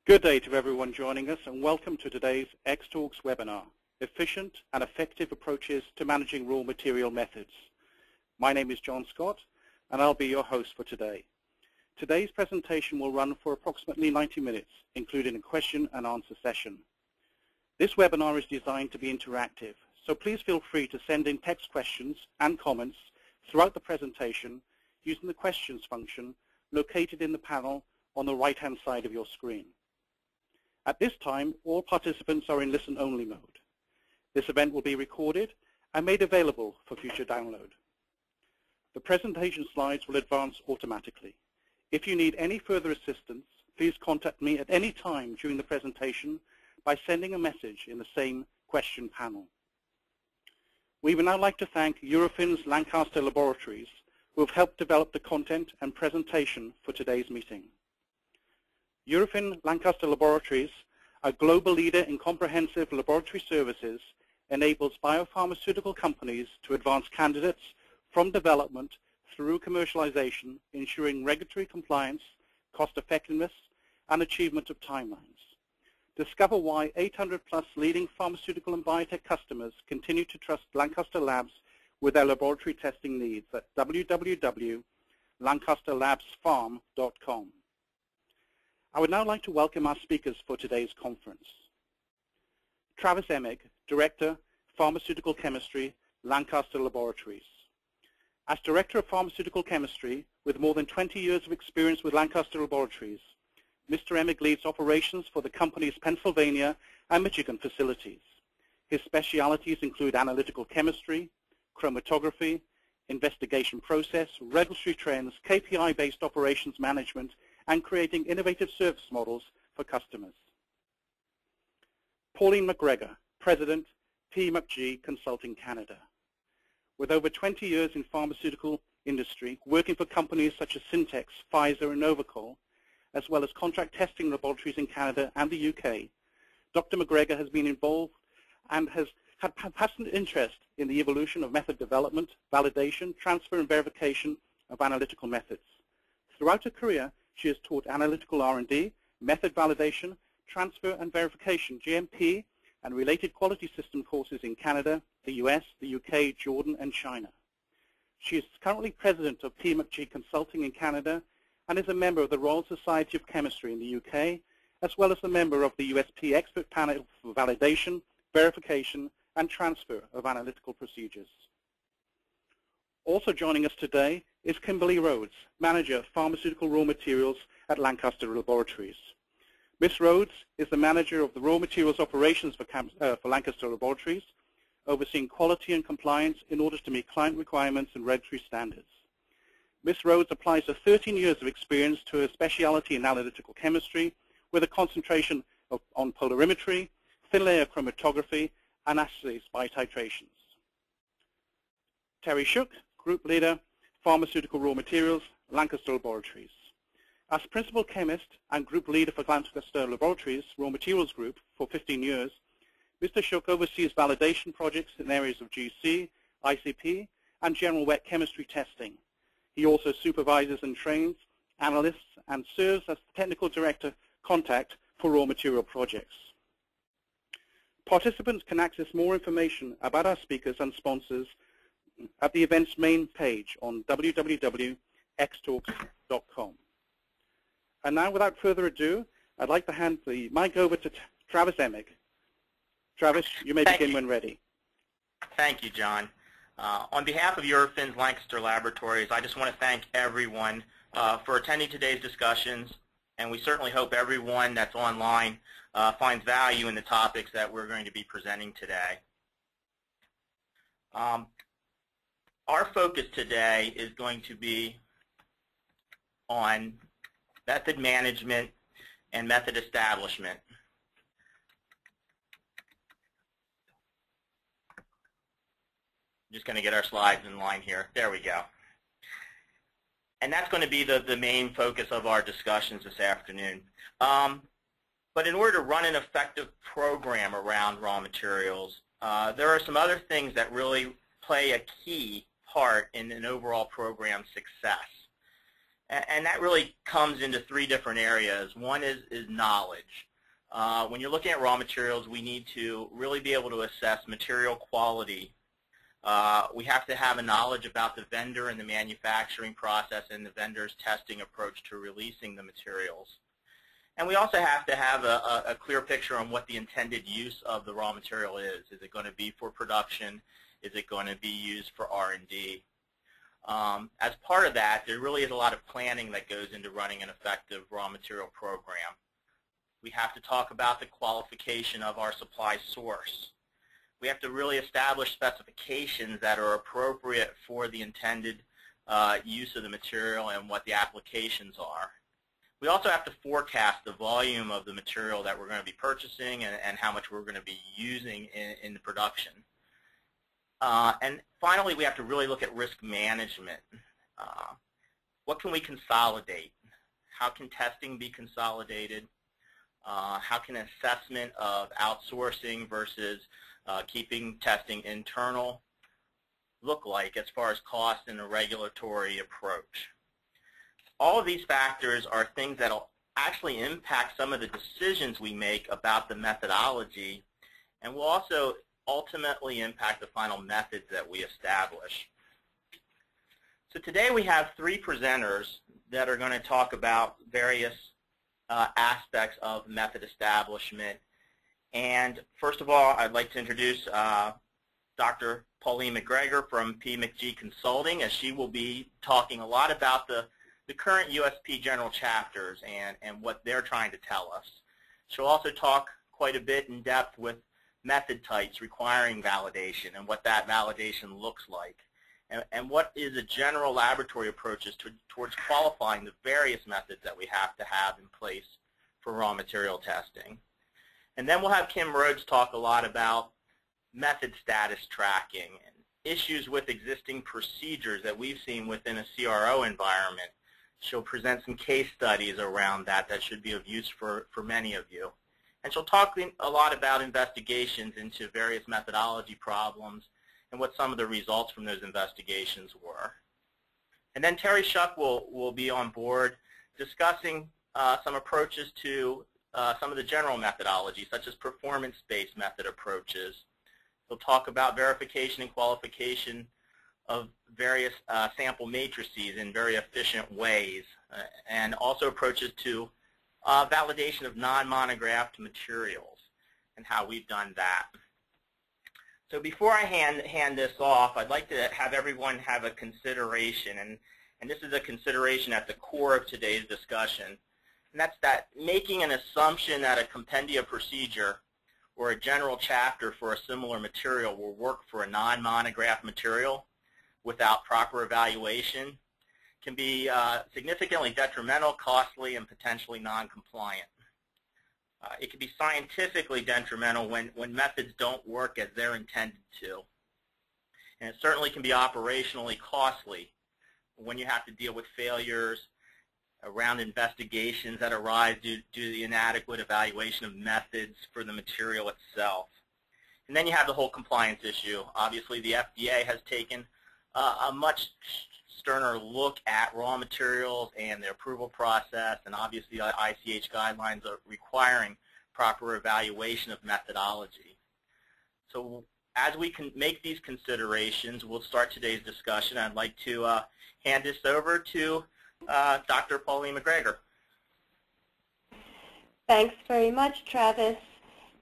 Good day to everyone joining us, and welcome to today's X-Talks webinar, Efficient and Effective Approaches to Managing Raw Material Methods. My name is John Scott, and I'll be your host for today. Today's presentation will run for approximately 90 minutes, including a question and answer session. This webinar is designed to be interactive, so please feel free to send in text questions and comments throughout the presentation using the questions function located in the panel on the right-hand side of your screen. At this time, all participants are in listen-only mode. This event will be recorded and made available for future download. The presentation slides will advance automatically. If you need any further assistance, please contact me at any time during the presentation by sending a message in the same question panel. We would now like to thank Eurofins Lancaster Laboratories, who have helped develop the content and presentation for today's meeting. Eurofins Lancaster Laboratories, a global leader in comprehensive laboratory services, enables biopharmaceutical companies to advance candidates from development through commercialization, ensuring regulatory compliance, cost-effectiveness, and achievement of timelines. Discover why 800+ leading pharmaceutical and biotech customers continue to trust Lancaster Labs with their laboratory testing needs at www.lancasterlabspharm.com. I would now like to welcome our speakers for today's conference. Travis Emig, Director, Pharmaceutical Chemistry, Lancaster Laboratories. As Director of Pharmaceutical Chemistry, with more than 20 years of experience with Lancaster Laboratories, Mr. Emig leads operations for the company's Pennsylvania and Michigan facilities. His specialities include analytical chemistry, chromatography, investigation process, regulatory trends, KPI-based operations management, and creating innovative service models for customers. Pauline McGregor, President, P&G Consulting Canada. With over 20 years in pharmaceutical industry, working for companies such as Syntex, Pfizer, and Novacol, as well as contract testing laboratories in Canada and the UK, Dr. McGregor has been involved and has had passionate interest in the evolution of method development, validation, transfer, and verification of analytical methods. Throughout her career, she has taught analytical R&D, method validation, transfer and verification, GMP, and related quality system courses in Canada, the US, the UK, Jordan, and China. She is currently President of P&G Consulting in Canada and is a member of the Royal Society of Chemistry in the UK, as well as a member of the USP Expert Panel for Validation, Verification, and Transfer of Analytical Procedures. Also joining us today is Kimberly Rhodes, Manager of Pharmaceutical Raw Materials at Lancaster Laboratories. Ms. Rhodes is the Manager of the Raw Materials Operations for Lancaster Laboratories, overseeing quality and compliance in order to meet client requirements and regulatory standards. Ms. Rhodes applies her 13 years of experience to her specialty in analytical chemistry with a concentration on polarimetry, thin layer chromatography, and assays by titrations. Terry Shook, Group Leader, Pharmaceutical Raw Materials, Lancaster Laboratories. As Principal Chemist and Group Leader for Lancaster Laboratories Raw Materials Group for 15 years, Mr. Shook oversees validation projects in areas of GC, ICP, and general wet chemistry testing. He also supervises and trains analysts and serves as the Technical Director Contact for raw material projects. Participants can access more information about our speakers and sponsors at the event's main page on www.xtalks.com. And now, without further ado, I'd like to hand the mic over to Travis Emig. Travis, you may begin when ready. Thank you, John. On behalf of Eurofins Lancaster Laboratories, I just want to thank everyone for attending today's discussions, and we certainly hope everyone that's online finds value in the topics that we're going to be presenting today. Our focus today is going to be on method management and method establishment. I'm just going to get our slides in line here. There we go. And that's going to be the main focus of our discussions this afternoon. But in order to run an effective program around raw materials, there are some other things that really play a key part in an overall program success. And that really comes into three different areas. One is knowledge. When you're looking at raw materials, we need to really be able to assess material quality. We have to have a knowledge about the vendor and the manufacturing process and the vendor's testing approach to releasing the materials. And we also have to have a clear picture on what the intended use of the raw material is. Is it going to be for production? Is it going to be used for R&D? As part of that, there really is a lot of planning that goes into running an effective raw material program. We have to talk about the qualification of our supply source. We have to really establish specifications that are appropriate for the intended use of the material and what the applications are. We also have to forecast the volume of the material that we're going to be purchasing and how much we're going to be using in the production. And finally, we have to really look at risk management. What can we consolidate? How can testing be consolidated? How can assessment of outsourcing versus keeping testing internal look like as far as cost and a regulatory approach? All of these factors are things that will actually impact some of the decisions we make about the methodology, and will also ultimately impact the final methods that we establish. So today we have three presenters that are going to talk about various aspects of method establishment. And first of all, I'd like to introduce Dr. Pauline McGregor from P. Consulting, as she will be talking a lot about the current USP General Chapters and what they're trying to tell us. She'll also talk quite a bit in depth with method types requiring validation and what that validation looks like, and what is a general laboratory approaches towards qualifying the various methods that we have to have in place for raw material testing. And then we'll have Kim Rhodes talk a lot about method status tracking and issues with existing procedures that we've seen within a CRO environment. She'll present some case studies around that should be of use for many of you. And she'll talk a lot about investigations into various methodology problems and what some of the results from those investigations were. And then Terry Shuck will be on board discussing some approaches to some of the general methodologies, such as performance-based method approaches. He'll talk about verification and qualification of various sample matrices in very efficient ways, and also approaches to validation of non-monographed materials and how we've done that. So before I hand this off, I'd like to have everyone have a consideration, and this is a consideration at the core of today's discussion, and that's that making an assumption that a compendia procedure or a general chapter for a similar material will work for a non-monographed material without proper evaluation can be significantly detrimental, costly, and potentially non-compliant. It can be scientifically detrimental when methods don't work as they're intended to. And it certainly can be operationally costly when you have to deal with failures around investigations that arise due to the inadequate evaluation of methods for the material itself. And then you have the whole compliance issue. Obviously, the FDA has taken a much sterner look at raw materials and their approval process, and obviously ICH guidelines are requiring proper evaluation of methodology. So as we can make these considerations, we'll start today's discussion. I'd like to hand this over to Dr. Pauline McGregor. Thanks very much, Travis.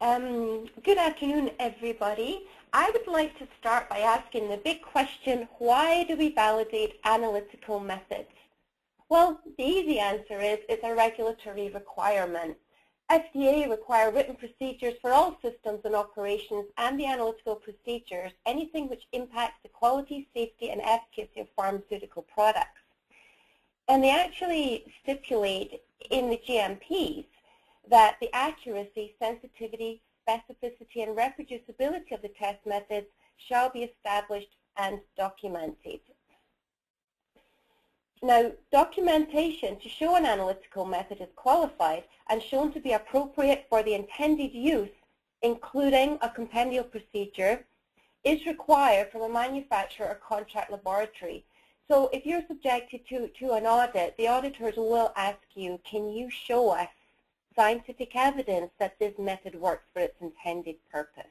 Good afternoon, everybody. I would like to start by asking the big question, why do we validate analytical methods? Well, the easy answer is it's a regulatory requirement. FDA require written procedures for all systems and operations and the analytical procedures, anything which impacts the quality, safety, and efficacy of pharmaceutical products. And they actually stipulate in the GMPs that the accuracy, sensitivity, specificity, and reproducibility of the test methods shall be established and documented. Now, documentation to show an analytical method is qualified and shown to be appropriate for the intended use, including a compendial procedure, is required from a manufacturer or contract laboratory So if you're subjected to an audit, the auditors will ask you, can you show us scientific evidence that this method works for its intended purpose?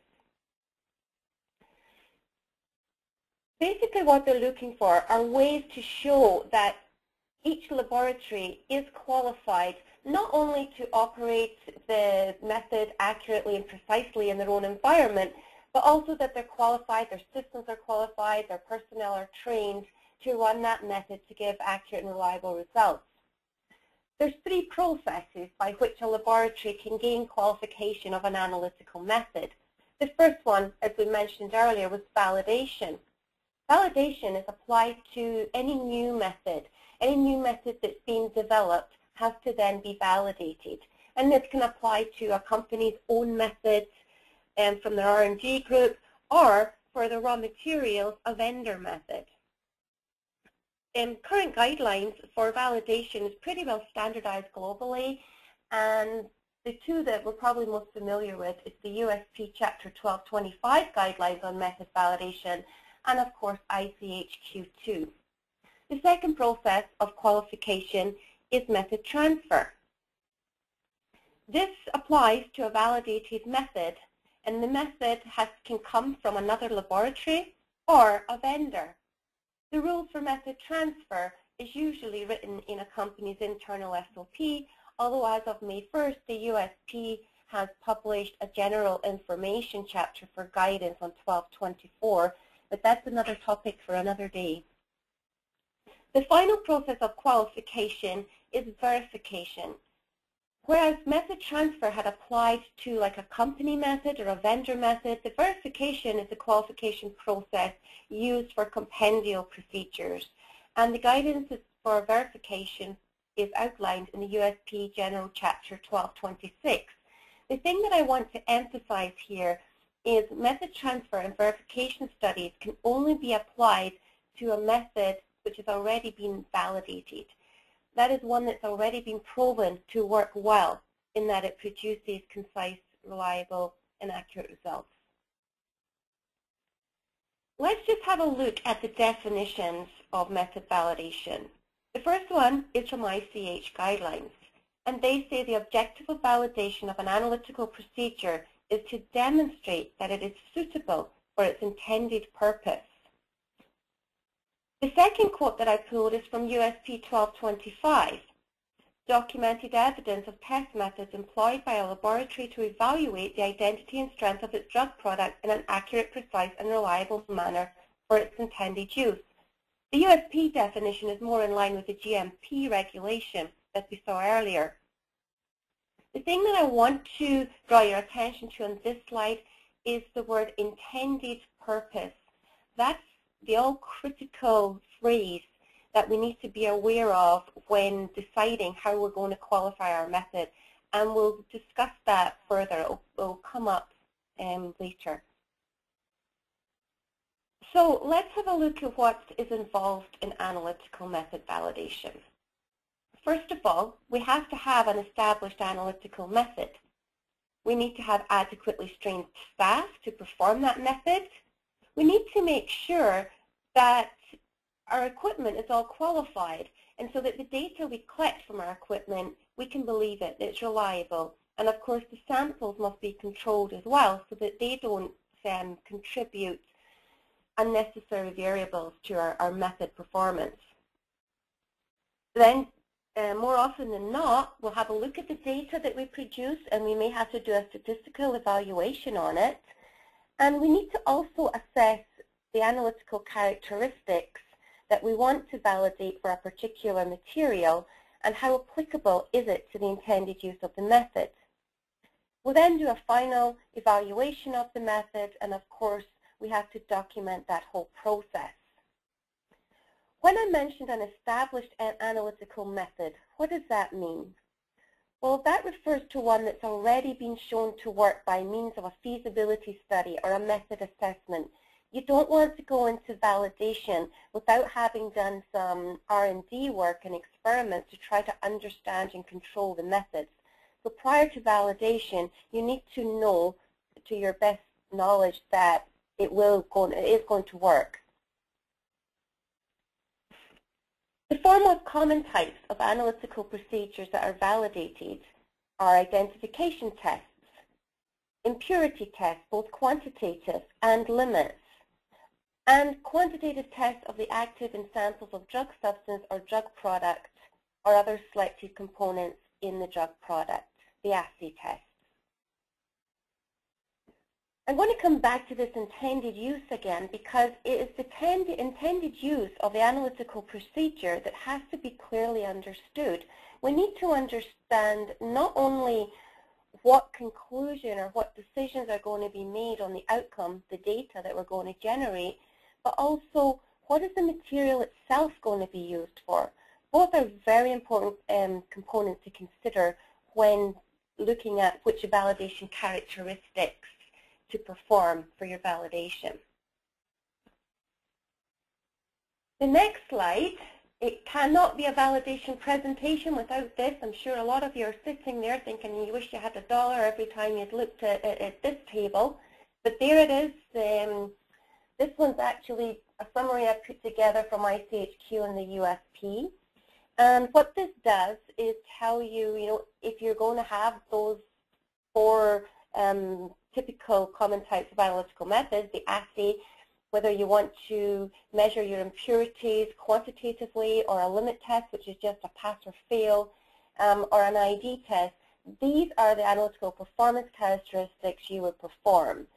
Basically what they're looking for are ways to show that each laboratory is qualified not only to operate the method accurately and precisely in their own environment, but also that they're qualified, their systems are qualified, their personnel are trained to run that method to give accurate and reliable results. There's 3 processes by which a laboratory can gain qualification of an analytical method. The first one, as we mentioned earlier, was validation. Validation is applied to any new method. Any new method that's being developed has to then be validated. And this can apply to a company's own methods from their R&D group, or for the raw materials, a vendor method. Current guidelines for validation is pretty well standardized globally, and the 2 that we're probably most familiar with is the USP Chapter 1225 guidelines on method validation, and of course ICHQIRIW. The second process of qualification is method transfer. This applies to a validated method, and the method can come from another laboratory or a vendor. The rules for method transfer is usually written in a company's internal SOP, although as of May 1st, the USP has published a general information chapter for guidance on 1224, but that's another topic for another day. The final process of qualification is verification. Whereas method transfer had applied to like a company method or a vendor method, the verification is the qualification process used for compendial procedures. And the guidance for verification is outlined in the USP General Chapter 1226. The thing that I want to emphasize here is method transfer and verification studies can only be applied to a method which has already been validated. That is one that's already been proven to work well in that it produces concise, reliable, and accurate results. Let's just have a look at the definitions of method validation. The first one is from ICH guidelines, and they say the objective of validation of an analytical procedure is to demonstrate that it is suitable for its intended purpose. The second quote that I pulled is from USP 1225. Documented evidence of test methods employed by a laboratory to evaluate the identity and strength of its drug product in an accurate, precise, and reliable manner for its intended use. The USP definition is more in line with the GMP regulation that we saw earlier. The thing that I want to draw your attention to on this slide is the word intended purpose. That's the all-critical phrase that we need to be aware of when deciding how we're going to qualify our method, and we'll discuss that further. It'll come up later. So let's have a look at what is involved in analytical method validation. First of all, we have to have an established analytical method. We need to have adequately trained staff to perform that method. We need to make sure that our equipment is all qualified, and so that the data we collect from our equipment, we can believe it, it's reliable. And of course the samples must be controlled as well so that they don't contribute unnecessary variables to our method performance. Then more often than not, we'll have a look at the data that we produce, and we may have to do a statistical evaluation on it. And we need to also assess the analytical characteristics that we want to validate for a particular material, and how applicable is it to the intended use of the method. We'll then do a final evaluation of the method, and of course we have to document that whole process. When I mentioned an established analytical method, what does that mean? Well, that refers to one that's already been shown to work by means of a feasibility study or a method assessment. You don't want to go into validation without having done some R&D work and experiments to try to understand and control the methods. So prior to validation, you need to know to your best knowledge that it is going to work. The four most common types of analytical procedures that are validated are identification tests, impurity tests, both quantitative and limits, and quantitative tests of the active in samples of drug substance or drug product or other selected components in the drug product, the assay test. I'm going to come back to this intended use again because it is the intended use of the analytical procedure that has to be clearly understood. We need to understand not only what conclusion or what decisions are going to be made on the outcome, the data that we're going to generate, but also what is the material itself going to be used for. Both are very important components to consider when looking at which validation characteristics to perform for your validation. The next slide, it cannot be a validation presentation without this. I'm sure a lot of you are sitting there thinking you wish you had $1 every time you'd looked at this table. But there it is. This one's actually a summary I put together from ICHQ and the USP. And what this does is tell you, if you're going to have those four typical common types of analytical methods, the assay, whether you want to measure your impurities quantitatively, or a limit test, which is just a pass or fail, or an ID test, these are the analytical performance characteristics you would perform.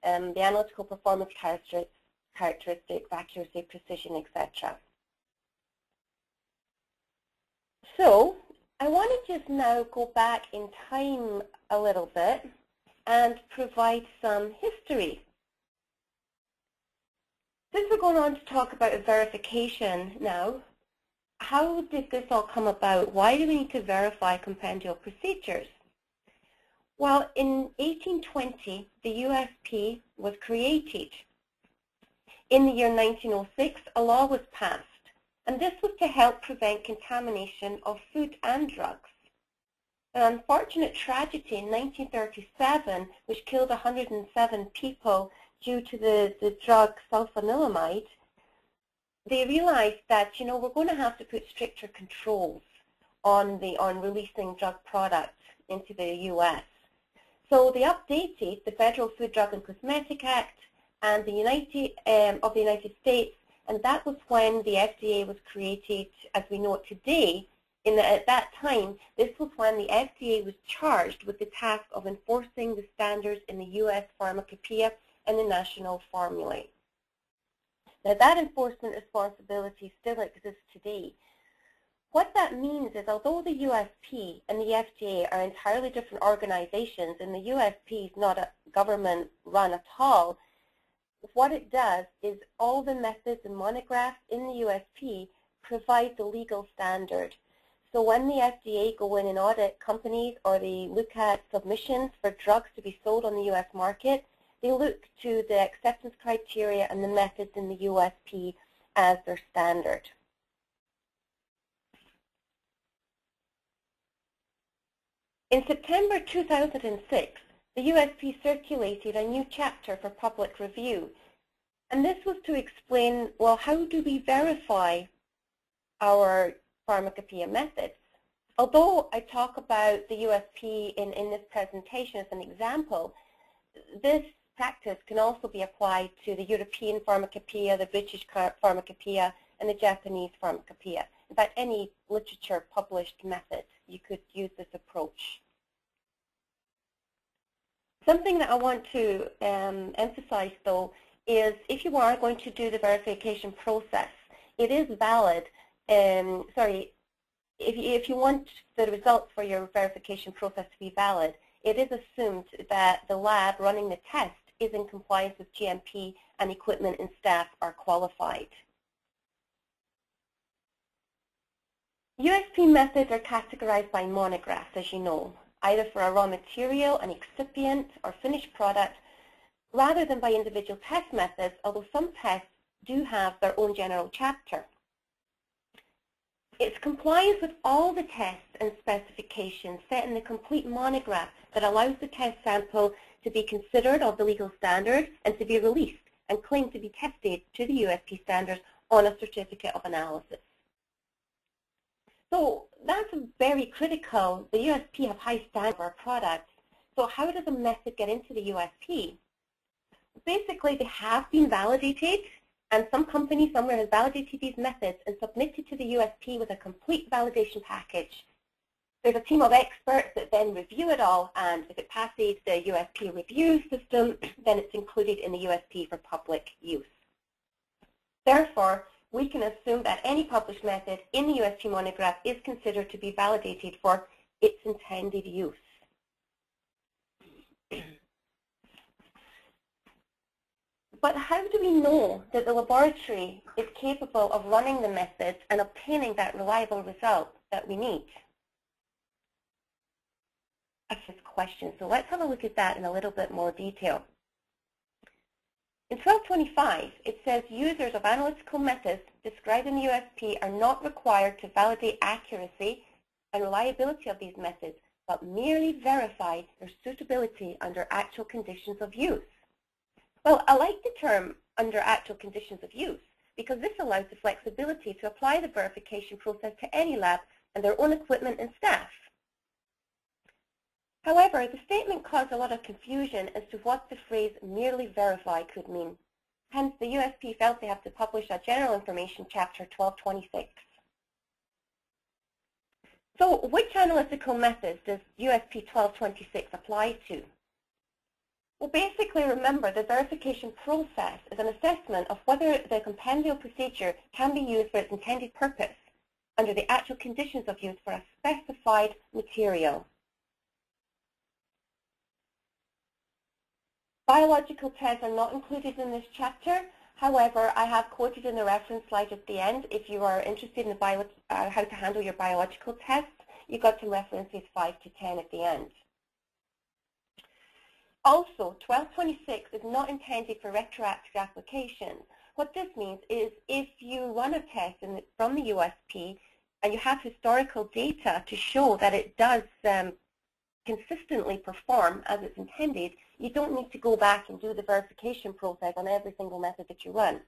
The analytical performance characteristics, accuracy, precision, etc. So I want to just now go back in time a little bit and provide some history. Since we're going on to talk about verification now, how did this all come about? Why do we need to verify compendial procedures? Well, in 1820, the USP was created. In the year 1906, a law was passed, and this was to help prevent contamination of food and drugs. An unfortunate tragedy in 1937, which killed 107 people due to the drug sulfanilamide, they realized that, we're going to have to put stricter controls on releasing drug products into the U.S. So they updated the Federal Food, Drug and Cosmetic Act and the United States, and that was when the FDA was created as we know it today. At that time, this was when the FDA was charged with the task of enforcing the standards in the U.S. Pharmacopoeia and the national formulae. Now, that enforcement responsibility still exists today. What that means is, although the USP and the FDA are entirely different organizations, and the USP is not a government run at all, what it does is all the methods and monographs in the USP provide the legal standard. So when the FDA go in and audit companies, or they look at submissions for drugs to be sold on the U.S. market, they look to the acceptance criteria and the methods in the USP as their standard. In September 2006, the USP circulated a new chapter for public review, and this was to explain, well, how do we verify our pharmacopoeia methods? Although I talk about the USP in this presentation as an example, this practice can also be applied to the European pharmacopoeia, the British pharmacopoeia, and the Japanese pharmacopoeia. In fact, any literature published method, you could use this approach. Something that I want to emphasize, though, is if you are going to do the verification process, it is valid. If you want the results for your verification process to be valid, it is assumed that the lab running the test is in compliance with GMP and equipment and staff are qualified. USP methods are categorized by monographs, as you know, either for a raw material, an excipient, or finished product, rather than by individual test methods, although some tests do have their own general chapter. It's compliance with all the tests and specifications set in the complete monograph that allows the test sample to be considered of the legal standard and to be released and claimed to be tested to the USP standards on a certificate of analysis. So that's very critical. The USP have high standards for our products. So how does a method get into the USP? Basically, they have been validated, and some company somewhere has validated these methods and submitted to the USP with a complete validation package. There's a team of experts that then review it all, and if it passes the USP review system, then it's included in the USP for public use. Therefore, we can assume that any published method in the USP monograph is considered to be validated for its intended use. But how do we know that the laboratory is capable of running the methods and obtaining that reliable result that we need? That's this question. So let's have a look at that in a little bit more detail. In 1225, it says users of analytical methods described in the USP are not required to validate accuracy and reliability of these methods, but merely verify their suitability under actual conditions of use. Well, I like the term under actual conditions of use because this allows the flexibility to apply the verification process to any lab and their own equipment and staff. However, the statement caused a lot of confusion as to what the phrase merely verify could mean. Hence, the USP felt they have to publish a General Information Chapter 1226. So, which analytical methods does USP 1226 apply to? Well, basically, remember, the verification process is an assessment of whether the compendial procedure can be used for its intended purpose under the actual conditions of use for a specified material. Biological tests are not included in this chapter. However, I have quoted in the reference slide at the end. If you are interested in how to handle your biological tests, you've got some references 5 to 10 at the end. Also, 1226 is not intended for retroactive application. What this means is if you run a test from the USP and you have historical data to show that it does consistently perform as it's intended, you don't need to go back and do the verification process on every single method that you run.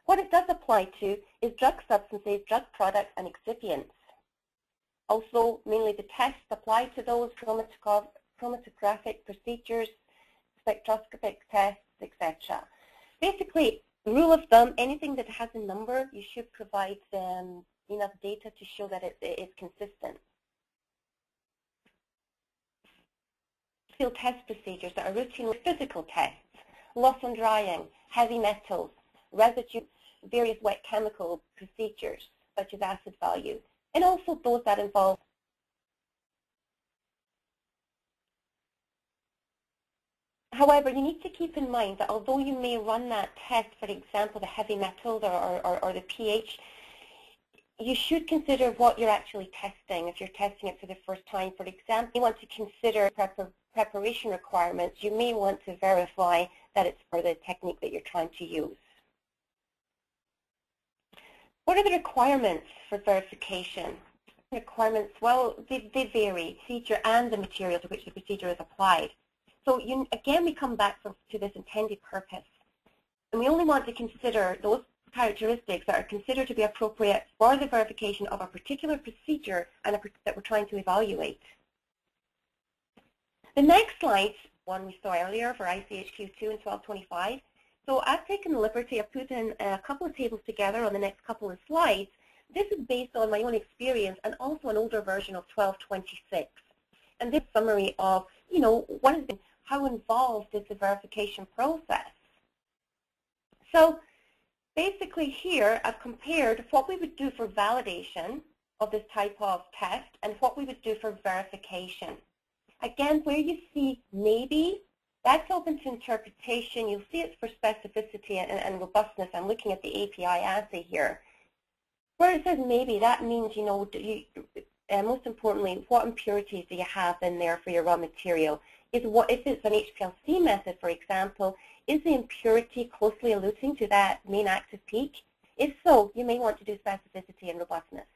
What it does apply to is drug substances, drug products, and excipients. Also, mainly the tests apply to those chromatographic procedures, spectroscopic tests, etc. Basically, rule of thumb, anything that has a number, you should provide enough data to show that it is consistent. Field test procedures that are routine physical tests, loss on drying, heavy metals, residue, various wet chemical procedures such as acid value, and also those that involve However, you need to keep in mind that although you may run that test, for example, the heavy metals or the pH, you should consider what you're actually testing if you're testing it for the first time. For example, you want to consider preparation requirements. You may want to verify that it's for the technique that you're trying to use. What are the requirements for verification? Requirements, well, they vary, procedure and the material to which the procedure is applied. So again, we come back to this intended purpose. And we only want to consider those characteristics that are considered to be appropriate for the verification of a particular procedure and that we're trying to evaluate. The next slide, one we saw earlier for ICHQIRIW in 1225. So I've taken the liberty of putting a couple of tables together on the next couple of slides. This is based on my own experience and also an older version of 1226. And this summary of, how involved is the verification process. So basically here I've compared what we would do for validation of this type of test and what we would do for verification. Again, where you see maybe, that's open to interpretation. You'll see it's for specificity and robustness. I'm looking at the API assay here. Where it says maybe, that means, most importantly, what impurities do you have in there for your raw material? If it's an HPLC method, for example, is the impurity closely alluding to that main active peak? If so, you may want to do specificity and robustness.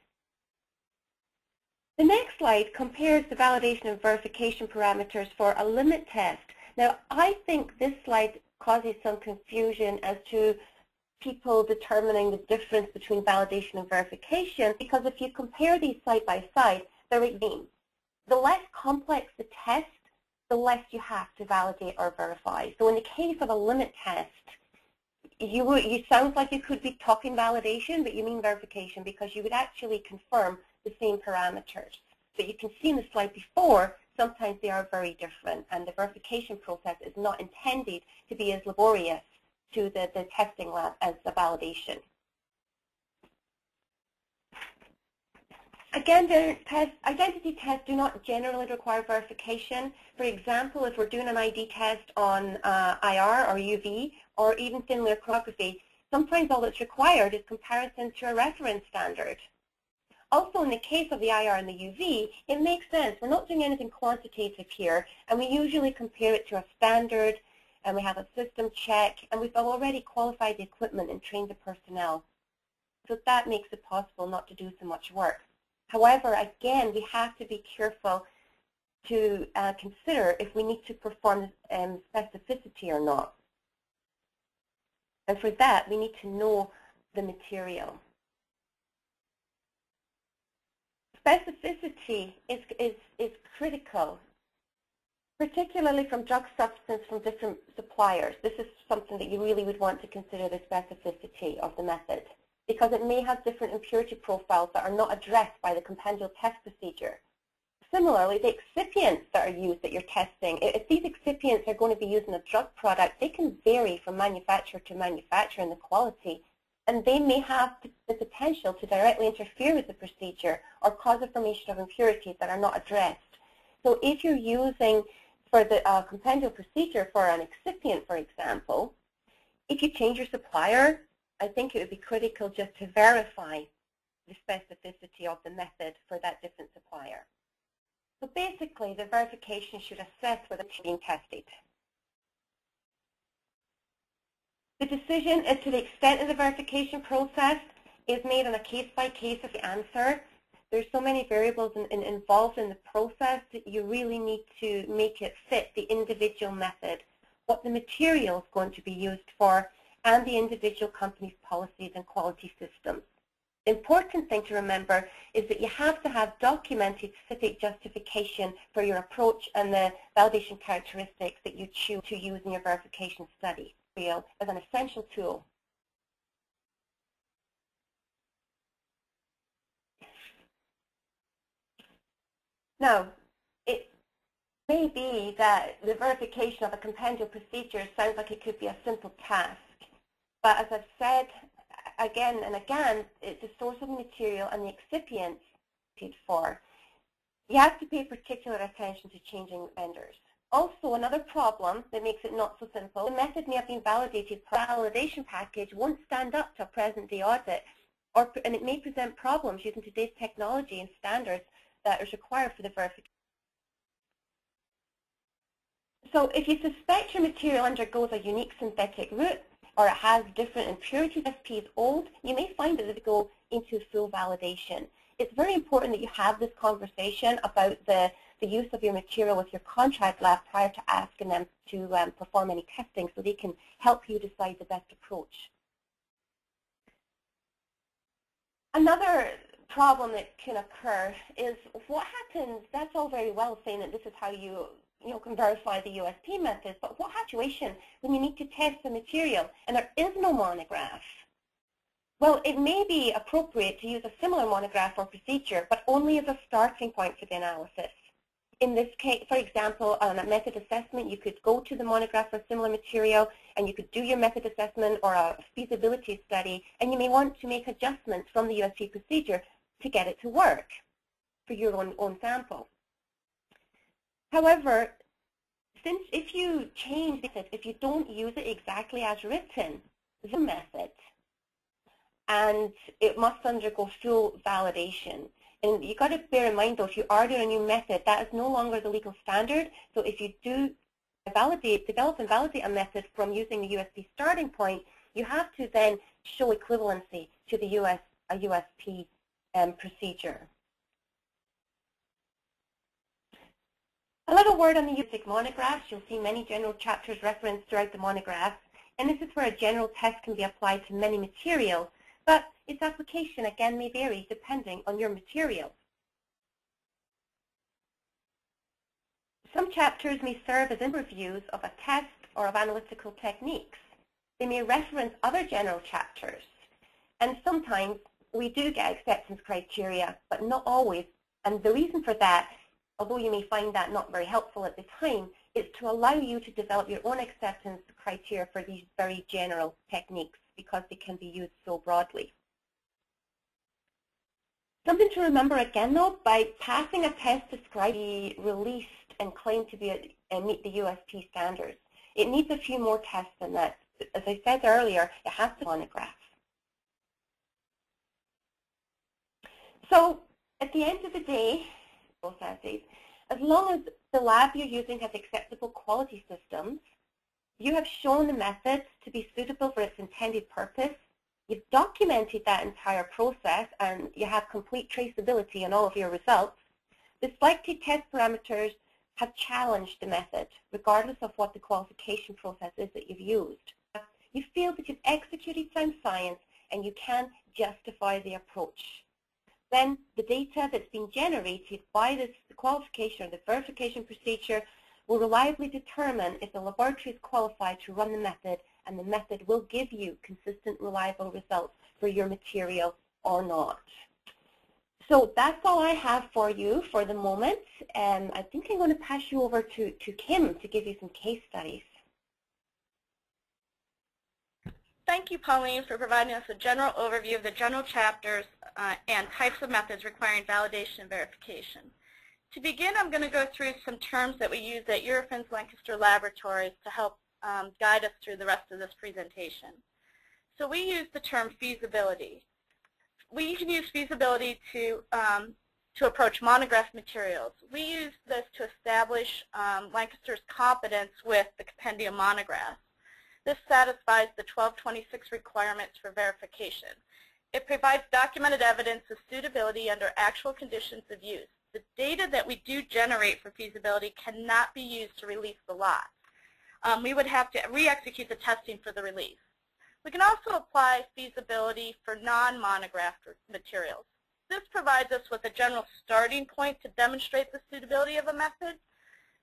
The next slide compares the validation and verification parameters for a limit test. Now, I think this slide causes some confusion as to people determining the difference between validation and verification, because if you compare these side by side, they're the same. The less complex the test, the less you have to validate or verify. So in the case of a limit test, you sound like you could be talking validation, but you mean verification, because you would actually confirm the same parameters. But you can see in the slide before, sometimes they are very different, and the verification process is not intended to be as laborious to the testing lab as the validation. Again, identity tests do not generally require verification. For example, if we're doing an ID test on IR or UV, or even thin layer chronography, sometimes all that's required is comparison to a reference standard. Also, in the case of the IR and the UV, it makes sense. We're not doing anything quantitative here, and we usually compare it to a standard, and we have a system check, and we've already qualified the equipment and trained the personnel. So that makes it possible not to do so much work. However, again, we have to be careful to consider if we need to perform specificity or not. And for that, we need to know the material. Specificity is critical, particularly from drug substance from different suppliers. This is something that you really would want to consider the specificity of the method, because it may have different impurity profiles that are not addressed by the compendial test procedure. Similarly, the excipients that are used that you're testing, if these excipients are going to be used in a drug product, they can vary from manufacturer to manufacturer in the quality, and they may have the potential to directly interfere with the procedure or cause the formation of impurities that are not addressed. So if you're using, for the compendial procedure for an excipient, for example, if you change your supplier, I think it would be critical just to verify the specificity of the method for that different supplier. So basically, the verification should assess whether it's being tested. The decision as to the extent of the verification process is made on a case-by-case of the answer. There's so many variables involved in the process that you really need to make it fit the individual method, what the material is going to be used for, and the individual company's policies and quality systems. The important thing to remember is that you have to have documented specific justification for your approach and the validation characteristics that you choose to use in your verification study as an essential tool. Now, it may be that the verification of a compendial procedure sounds like it could be a simple task, but as I've said again and again, it's the source of material and the excipients paid for. You have to pay particular attention to changing vendors. Also, another problem that makes it not so simple, the method may have been validated, but the validation package won't stand up to a present-day audit, and it may present problems using today's technology and standards that is required for the verification. So if you suspect your material undergoes a unique synthetic route, or it has different impurities, USP is old, you may find that it will go into full validation. It's very important that you have this conversation about the use of your material with your contract lab prior to asking them to perform any testing, so they can help you decide the best approach. Another problem that can occur is what happens, that's all very well saying that this is how you can verify the USP methods, but what situation when you need to test the material and there is no monograph? Well, it may be appropriate to use a similar monograph or procedure, but only as a starting point for the analysis. In this case, for example, on a method assessment, you could go to the monograph for similar material, and you could do your method assessment or a feasibility study, and you may want to make adjustments from the USP procedure to get it to work for your own sample. However, since if you change it, if you don't use it exactly as written, the method, and it must undergo full validation. And you've got to bear in mind, though, if you are doing a new method, that is no longer the legal standard. So if you do develop and validate a method from using the USP starting point, you have to then show equivalency to the USP procedure. A little word on the USP monographs. You'll see many general chapters referenced throughout the monographs. and this is where a general test can be applied to many materials, but its application again may vary depending on your material. Some chapters may serve as overviews of a test or of analytical techniques. They may reference other general chapters, and sometimes we do get acceptance criteria, but not always. And the reason for that, although you may find that not very helpful at the time, is to allow you to develop your own acceptance criteria for these very general techniques because they can be used so broadly. Something to remember again though, by passing a test described be released and claimed to meet the USP standards, it needs a few more tests than that. As I said earlier, it has to be monographed. So at the end of the day, both essays, as long as the lab you're using has acceptable quality systems, you have shown the methods to be suitable for its intended purpose, you've documented that entire process, and you have complete traceability on all of your results, the selected test parameters have challenged the method, regardless of what the qualification process is that you've used. You feel that you've executed sound science and you can justify the approach. Then the data that's been generated by the qualification or the verification procedure will reliably determine if the laboratory is qualified to run the method, and the method will give you consistent, reliable results for your material or not. So that's all I have for you for the moment. I think I'm going to pass you over to Kim to give you some case studies. Thank you, Pauline, for providing us a general overview of the general chapters and types of methods requiring validation and verification. To begin, I'm going to go through some terms that we use at Eurofins Lancaster Laboratories to help guide us through the rest of this presentation. So we use the term feasibility. We can use feasibility to approach monographed materials. We use this to establish Lancaster's competence with the Compendial monograph. This satisfies the 1226 requirements for verification. It provides documented evidence of suitability under actual conditions of use. The data that we do generate for feasibility cannot be used to release the lot. We would have to re-execute the testing for the release. We can also apply feasibility for non-monographed materials. This provides us with a general starting point to demonstrate the suitability of a method,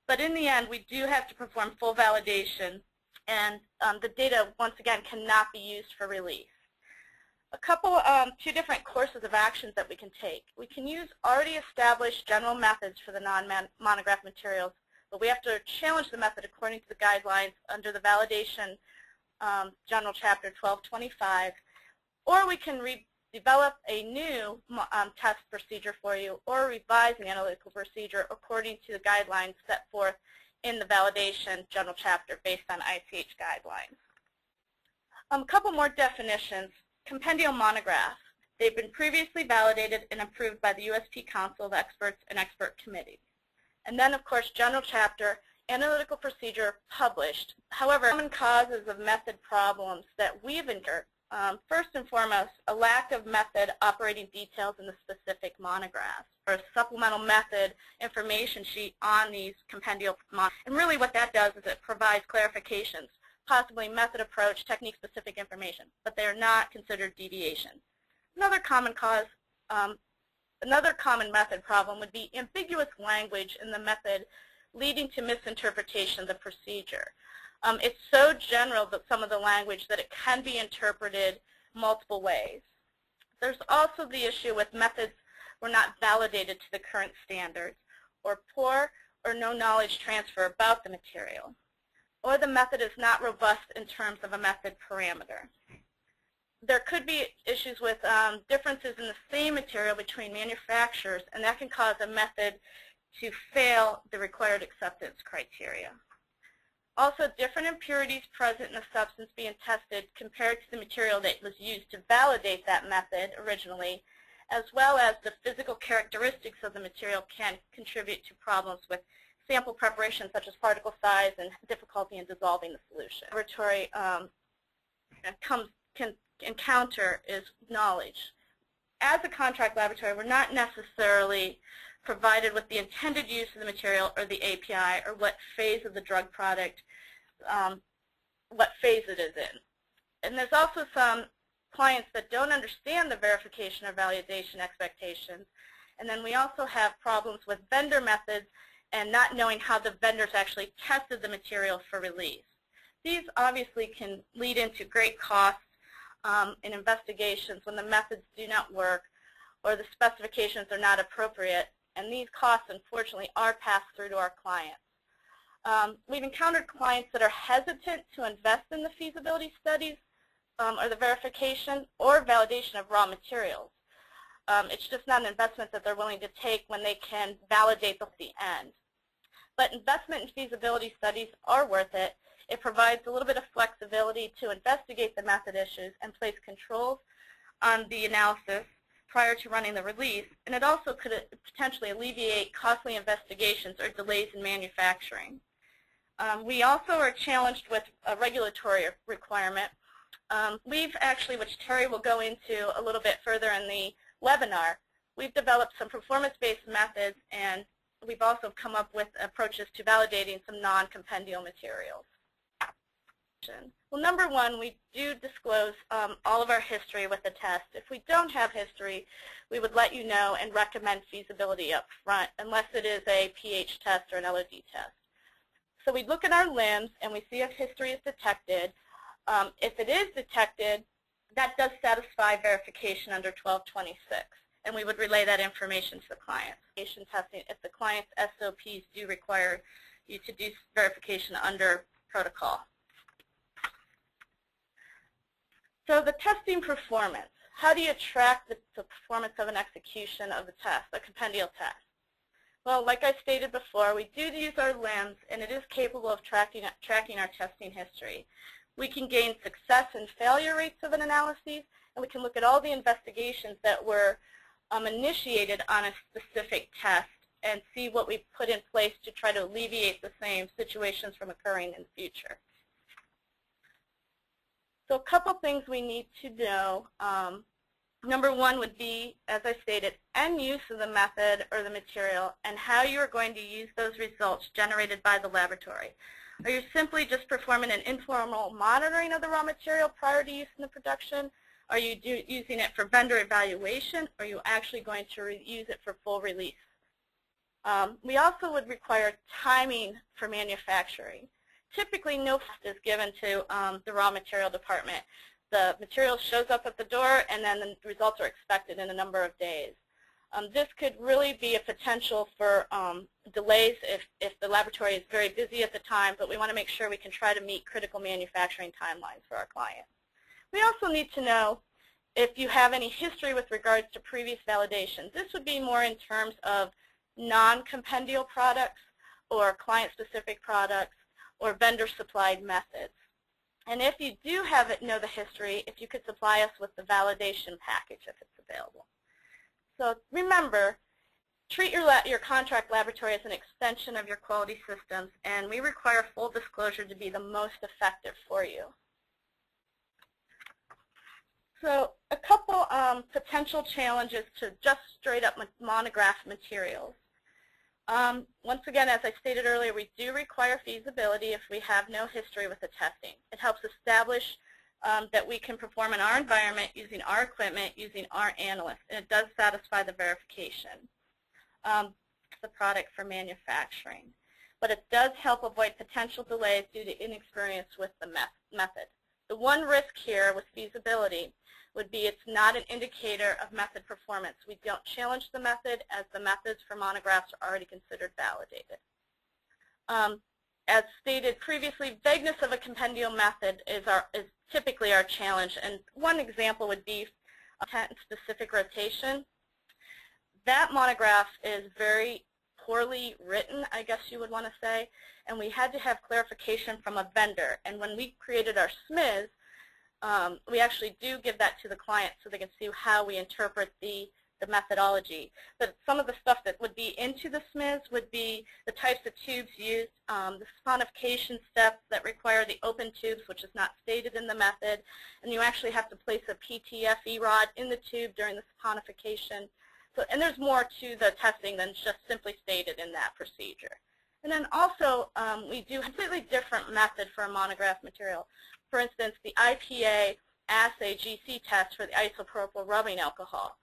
but in the end we do have to perform full validation, and the data once again cannot be used for release. Two different courses of actions that we can take. We can use already established general methods for the non-monographed materials, but we have to challenge the method according to the guidelines under the Validation General Chapter 1225, or we can develop a new test procedure for you, or revise an analytical procedure according to the guidelines set forth in the Validation General Chapter based on ICH guidelines. A couple more definitions. Compendial monograph. They've been previously validated and approved by the USP Council of Experts and Expert Committee. And then, of course, General Chapter, analytical procedure published. However, common causes of method problems that we've encountered, first and foremost, a lack of method operating details in the specific monographs, or a supplemental method information sheet on these compendial monographs. And really what that does is it provides clarifications, possibly method approach, technique-specific information, but they are not considered deviation. Another common method problem would be ambiguous language in the method leading to misinterpretation of the procedure. It's so general that some of the language that it can be interpreted multiple ways. There's also the issue with methods were not validated to the current standards, or poor or no knowledge transfer about the material, or the method is not robust in terms of a method parameter. There could be issues with differences in the same material between manufacturers, and that can cause a method to fail the required acceptance criteria. Also, different impurities present in the substance being tested compared to the material that was used to validate that method originally, as well as the physical characteristics of the material, can contribute to problems with sample preparation, such as particle size and difficulty in dissolving the solution. Laboratory can encounter is knowledge. As a contract laboratory, we're not necessarily provided with the intended use of the material or the API or what phase of the drug product what phase it is in. And there's also some clients that don't understand the verification or validation expectations. And then we also have problems with vendor methods and not knowing how the vendors actually tested the material for release. These obviously can lead into great costs in investigations when the methods do not work or the specifications are not appropriate. And these costs, unfortunately, are passed through to our clients. We've encountered clients that are hesitant to invest in the feasibility studies or the verification or validation of raw materials. It's just not an investment that they're willing to take when they can validate at the end. But investment in feasibility studies are worth it. It provides a little bit of flexibility to investigate the method issues and place controls on the analysis prior to running the release, and it also could potentially alleviate costly investigations or delays in manufacturing. We also are challenged with a regulatory requirement. We've actually, which Terry will go into a little bit further in the webinar, we've developed some performance-based methods, and we've also come up with approaches to validating some non-compendial materials. Well, number one, we do disclose all of our history with the test. If we don't have history, we would let you know and recommend feasibility up front, unless it is a pH test or an LOD test. So we look at our limbs and we see if history is detected. If it is detected, that does satisfy verification under 1226, and we would relay that information to the client. Testing, if the client's SOPs do require you to do verification under protocol. So the testing performance, how do you track the performance of an execution of the test, a compendial test? Well, like I stated before, we do use our limbs, and it is capable of tracking our testing history. We can gain success and failure rates of an analysis, and we can look at all the investigations that were initiated on a specific test and see what we put in place to try to alleviate the same situations from occurring in the future. So a couple things we need to know. Number one would be, as I stated, end use of the method or the material and how you are going to use those results generated by the laboratory. Are you simply just performing an informal monitoring of the raw material prior to use in the production? Are you using it for vendor evaluation? Or are you actually going to use it for full release? We also would require timing for manufacturing. Typically, no test is given to the raw material department. The material shows up at the door, and then the results are expected in a number of days. This could really be a potential for delays if the laboratory is very busy at the time, but we want to make sure we can try to meet critical manufacturing timelines for our clients. We also need to know if you have any history with regards to previous validations. This would be more in terms of non-compendial products or client-specific products or vendor-supplied methods. And if you do know the history, if you could supply us with the validation package if it's available. So remember, treat your contract laboratory as an extension of your quality systems, and we require full disclosure to be the most effective for you. So a couple potential challenges to just straight up monograph materials. Once again, as I stated earlier, we do require feasibility if we have no history with the testing. It helps establish that we can perform in our environment using our equipment, using our analysts, and it does satisfy the verification. The product for manufacturing. But it does help avoid potential delays due to inexperience with the method. The one risk here with feasibility would be it's not an indicator of method performance. We don't challenge the method as the methods for monographs are already considered validated. As stated previously, vagueness of a compendial method is typically our challenge, and one example would be content-specific rotation. That monograph is very poorly written, I guess you would want to say, and we had to have clarification from a vendor. And when we created our SMIs, we actually do give that to the client so they can see how we interpret the methodology. But some of the stuff that would be into the SMIs would be the types of tubes used, the saponification steps that require the open tubes, which is not stated in the method, and you actually have to place a PTFE rod in the tube during the saponification. So, and there's more to the testing than just simply stated in that procedure. And then also, we do a completely different method for a monograph material. For instance, the IPA assay GC test for the isopropyl rubbing alcohol.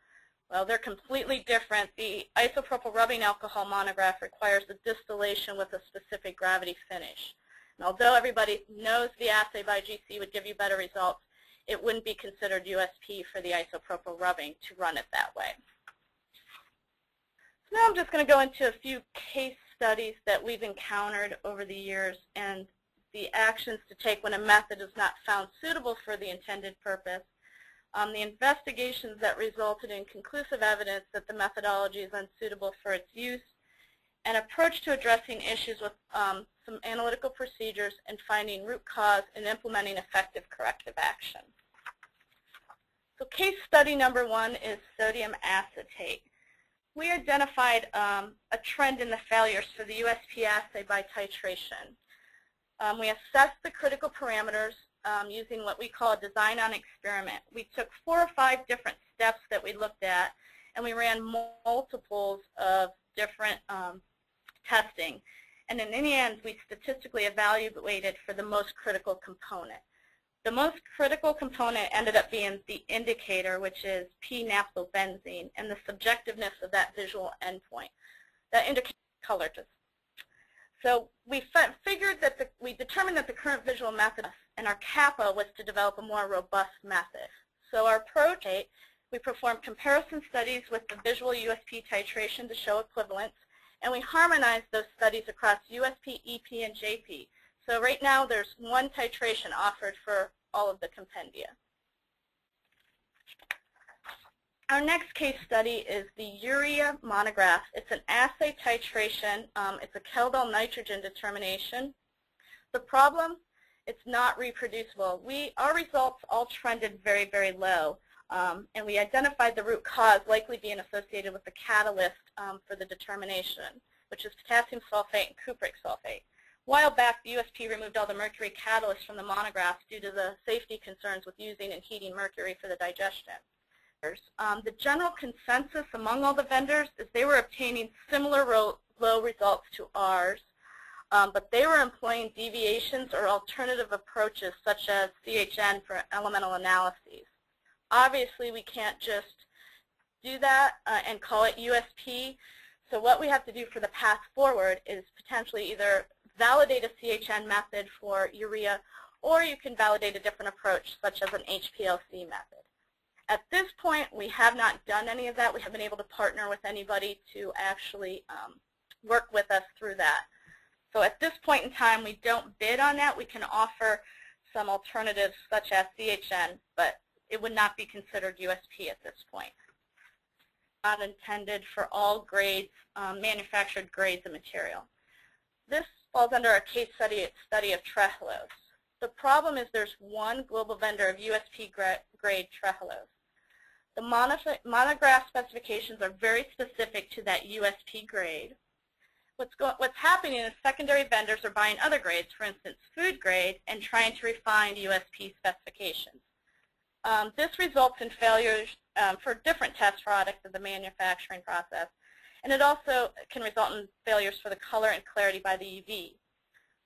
Well, they're completely different. The isopropyl rubbing alcohol monograph requires a distillation with a specific gravity finish. And although everybody knows the assay by GC would give you better results, it wouldn't be considered USP for the isopropyl rubbing to run it that way. So now I'm just going to go into a few case studies that we've encountered over the years and the actions to take when a method is not found suitable for the intended purpose, the investigations that resulted in conclusive evidence that the methodology is unsuitable for its use, an approach to addressing issues with some analytical procedures, and finding root cause and implementing effective corrective action. So case study number 1 is sodium acetate. We identified a trend in the failures for the USP assay by titration. We assessed the critical parameters using what we call a design on experiment. We took 4 or 5 different steps that we looked at, and we ran multiples of different testing. And in the end, we statistically evaluated for the most critical component. The most critical component ended up being the indicator, which is p-naphthobenzene, and the subjectiveness of that visual endpoint. That indicates color. So we figured that we determined that the current visual method and our kappa was to develop a more robust method. So our approach, we performed comparison studies with the visual USP titration to show equivalence, and we harmonized those studies across USP, EP, and JP. So right now there's one titration offered for all of the compendia. Our next case study is the urea monograph. It's an assay titration. It's a Keldol nitrogen determination. The problem, it's not reproducible. Our results all trended very, very low, and we identified the root cause likely being associated with the catalyst for the determination, which is potassium sulfate and cupric sulfate. A while back, the USP removed all the mercury catalysts from the monographs due to the safety concerns with using and heating mercury for the digestion. The general consensus among all the vendors is they were obtaining similar low results to ours, but they were employing deviations or alternative approaches such as CHN for elemental analyses. Obviously, we can't just do that and call it USP, so what we have to do for the path forward is potentially either validate a CHN method for urea, or you can validate a different approach such as an HPLC method. At this point, we have not done any of that. We haven't been able to partner with anybody to actually work with us through that. So at this point in time, we don't bid on that. We can offer some alternatives such as CHN, but it would not be considered USP at this point. Not intended for all grades, manufactured grades of material. This falls under a case study of trehalose. The problem is there's one global vendor of USP grade trehalose. The monograph specifications are very specific to that USP grade. What's happening is secondary vendors are buying other grades, for instance, food grade, and trying to refine USP specifications. This results in failures for different test products of the manufacturing process, and it also can result in failures for the color and clarity by the UV.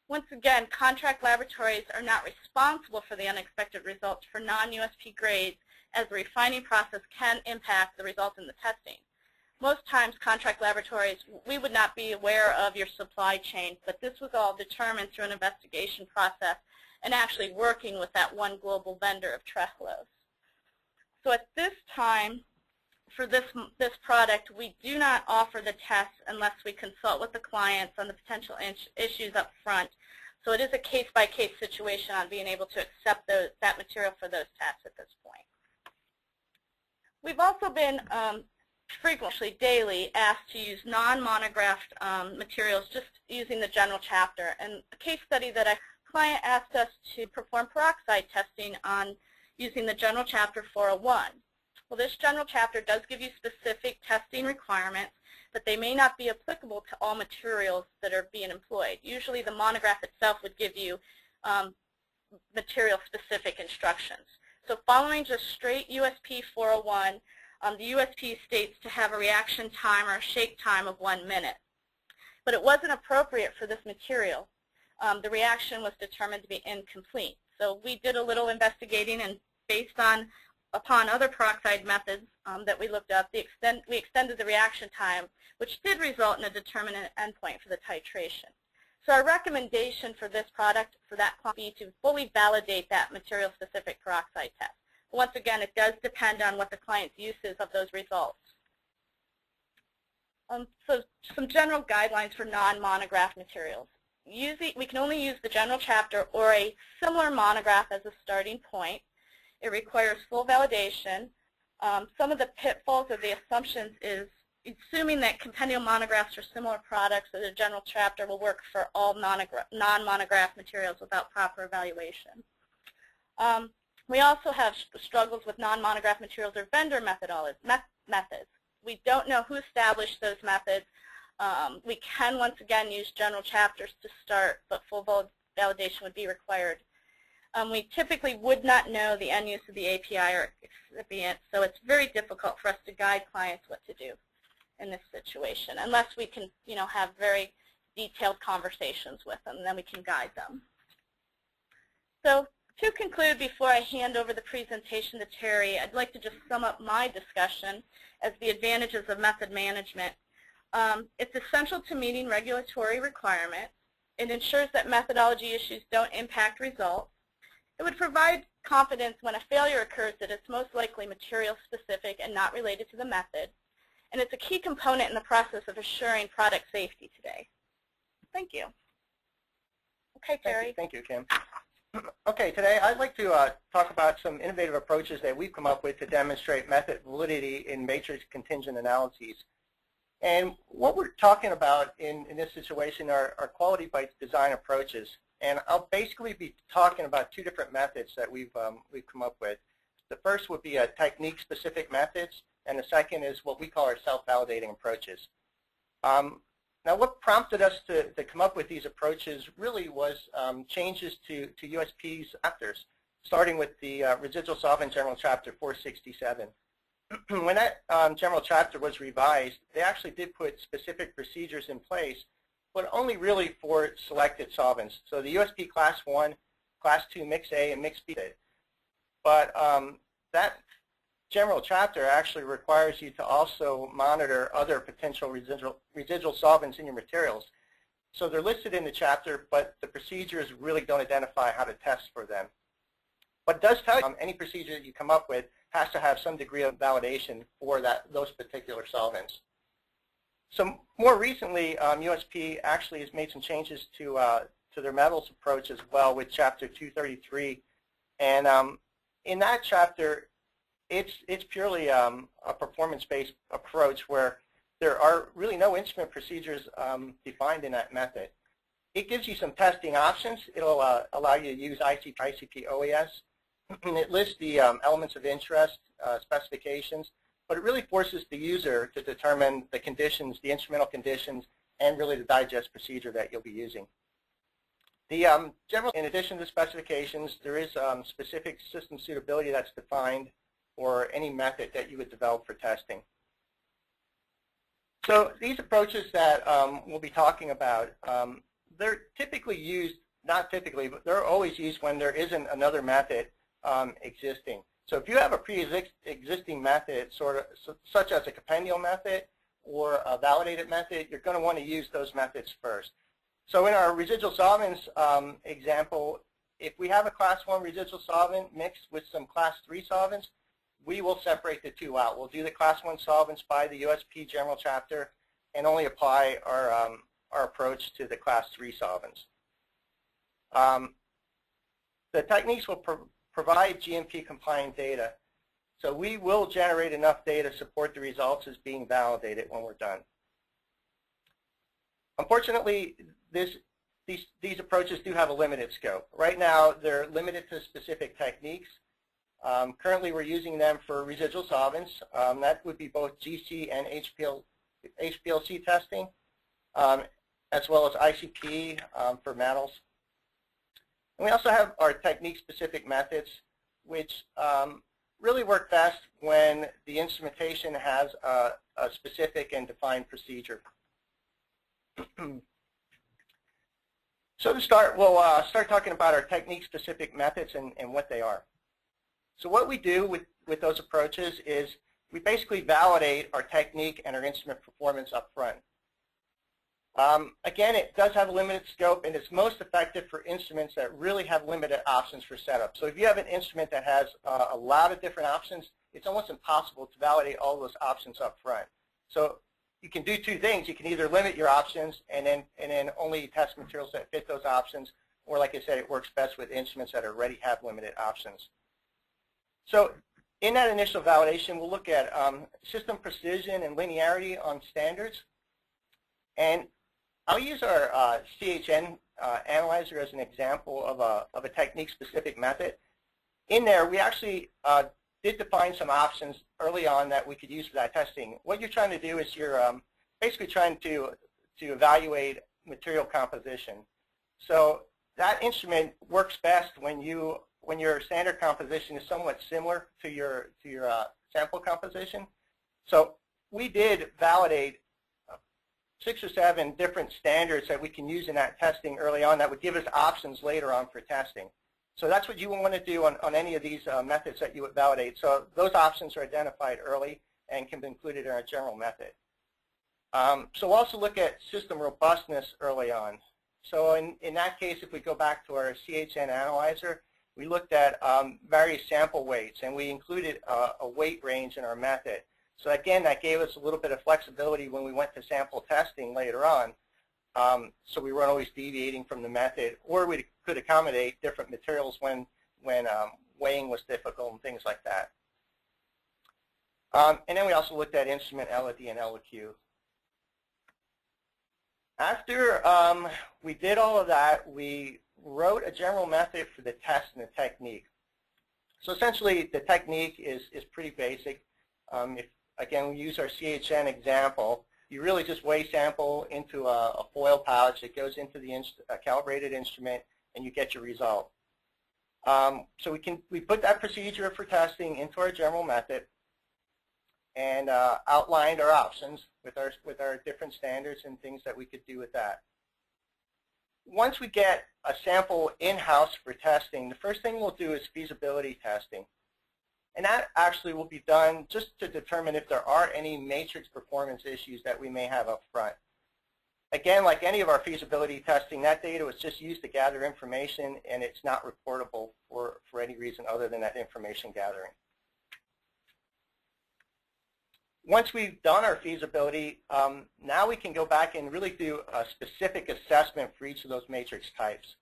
Once again, contract laboratories are not responsible for the unexpected results for non-USP grades, as the refining process can impact the results in the testing. Most times, contract laboratories, we would not be aware of your supply chain, but this was all determined through an investigation process and actually working with that one global vendor of trehalose. So at this time, for this product, we do not offer the tests unless we consult with the clients on the potential issues up front. So it is a case-by-case situation on being able to accept that material for those tests at this point. We've also been frequently, daily, asked to use non-monographed materials just using the general chapter. And a case study that a client asked us to perform peroxide testing on using the general chapter 401. Well, this general chapter does give you specific testing requirements, but they may not be applicable to all materials that are being employed. Usually the monograph itself would give you material-specific instructions. So following just straight USP 401, the USP states to have a reaction time or a shake time of 1 minute. but it wasn't appropriate for this material. The reaction was determined to be incomplete. So we did a little investigating, and based upon other peroxide methods that we looked up, we extended the reaction time, which did result in a determinate endpoint for the titration. So our recommendation for this product, for that would be to fully validate that material-specific peroxide test. Once again, it does depend on what the client's use is of those results. So some general guidelines for non-monographed materials. We can only use the general chapter or a similar monograph as a starting point. It requires full validation. Some of the pitfalls of the assumptions is assuming that compendial monographs are similar products, that a general chapter will work for all non-monographed materials without proper evaluation. We also have struggles with non-monographed materials or vendor methods. We don't know who established those methods. We can once again use general chapters to start, but full validation would be required. We typically would not know the end use of the API or excipient, so it's very difficult for us to guide clients what to do in this situation, unless we can, have very detailed conversations with them, and then we can guide them. So to conclude, before I hand over the presentation to Terry, I'd like to just sum up my discussion as the advantages of method management. It's essential to meeting regulatory requirements. It ensures that methodology issues don't impact results. It would provide confidence when a failure occurs that it's most likely material specific and not related to the method. And it's a key component in the process of assuring product safety today. Thank you. Okay, Terry. Thank you, Kim. Okay, today I'd like to talk about some innovative approaches that we've come up with to demonstrate method validity in matrix contingent analyses. And what we're talking about in this situation are quality by design approaches. And I'll basically be talking about two different methods that we've come up with. The first would be technique-specific methods, and the second is what we call our self-validating approaches. Now, what prompted us to come up with these approaches really was changes to USP's chapters, starting with the Residual Solvent General Chapter 467. When that general chapter was revised, they actually did put specific procedures in place, but only really for selected solvents. So the USP Class 1, Class 2 Mix A, and Mix B. But that general chapter actually requires you to also monitor other potential residual solvents in your materials. So they're listed in the chapter, but the procedures really don't identify how to test for them. But it does tell you any procedure that you come up with has to have some degree of validation for those particular solvents. So more recently, USP actually has made some changes to their metals approach as well with Chapter 233. And in that chapter, it's purely a performance-based approach where there are really no instrument procedures defined in that method. It gives you some testing options. It'll allow you to use ICP OES. It lists the elements of interest, specifications, but it really forces the user to determine the conditions, the instrumental conditions, and really the digest procedure that you'll be using. The in addition to specifications, there is specific system suitability that's defined for any method that you would develop for testing. So these approaches that we'll be talking about, they're typically used, not typically, but they're always used when there isn't another method existing. So if you have a pre-existing method, such as a compendial method or a validated method, you're going to want to use those methods first. So in our residual solvents example, if we have a Class 1 residual solvent mixed with some Class 3 solvents, we will separate the two out. We'll do the Class 1 solvents by the USP General Chapter and only apply our approach to the Class 3 solvents. The techniques will provide GMP-compliant data. So we will generate enough data to support the results as being validated when we're done. Unfortunately, these approaches do have a limited scope. Right now, they're limited to specific techniques. Currently, we're using them for residual solvents. That would be both GC and HPLC testing, as well as ICP for metals. And we also have our technique-specific methods, which really work best when the instrumentation has a specific and defined procedure. So to start, we'll start talking about our technique-specific methods and what they are. So what we do with those approaches is we basically validate our technique and our instrument performance up front. Again, it does have a limited scope, and it's most effective for instruments that really have limited options for setup. So if you have an instrument that has a lot of different options, it's almost impossible to validate all those options up front. So you can do two things. You can either limit your options and then only test materials that fit those options, or like I said, it works best with instruments that already have limited options. So in that initial validation, we'll look at system precision and linearity on standards. And I'll use our CHN analyzer as an example of a technique-specific method. In there, we actually did define some options early on that we could use for that testing. What you're trying to do is you're basically trying to evaluate material composition. So that instrument works best when your standard composition is somewhat similar to your sample composition. So we did validate 6 or 7 different standards that we can use in that testing early on that would give us options later on for testing. So that's what you want to do on any of these methods that you would validate. So those options are identified early and can be included in our general method. So we'll also look at system robustness early on. So in that case, if we go back to our CHN analyzer, we looked at various sample weights, and we included a weight range in our method. So again, that gave us a little bit of flexibility when we went to sample testing later on. So we weren't always deviating from the method, or we could accommodate different materials when weighing was difficult and things like that. And then we also looked at instrument LOD and LOQ. After we did all of that, we wrote a general method for the test and the technique. So essentially, the technique is pretty basic. Again, we use our CHN example. You really just weigh sample into a foil pouch. It goes into the calibrated instrument, and you get your result. So we put that procedure for testing into our general method and outlined our options with our different standards and things that we could do with that. Once we get a sample in-house for testing, the first thing we'll do is feasibility testing. And that actually will be done just to determine if there are any matrix performance issues that we may have up front. Again, like any of our feasibility testing, that data was just used to gather information, and it's not reportable for any reason other than that information gathering. Once we've done our feasibility, now we can go back and really do a specific assessment for each of those matrix types.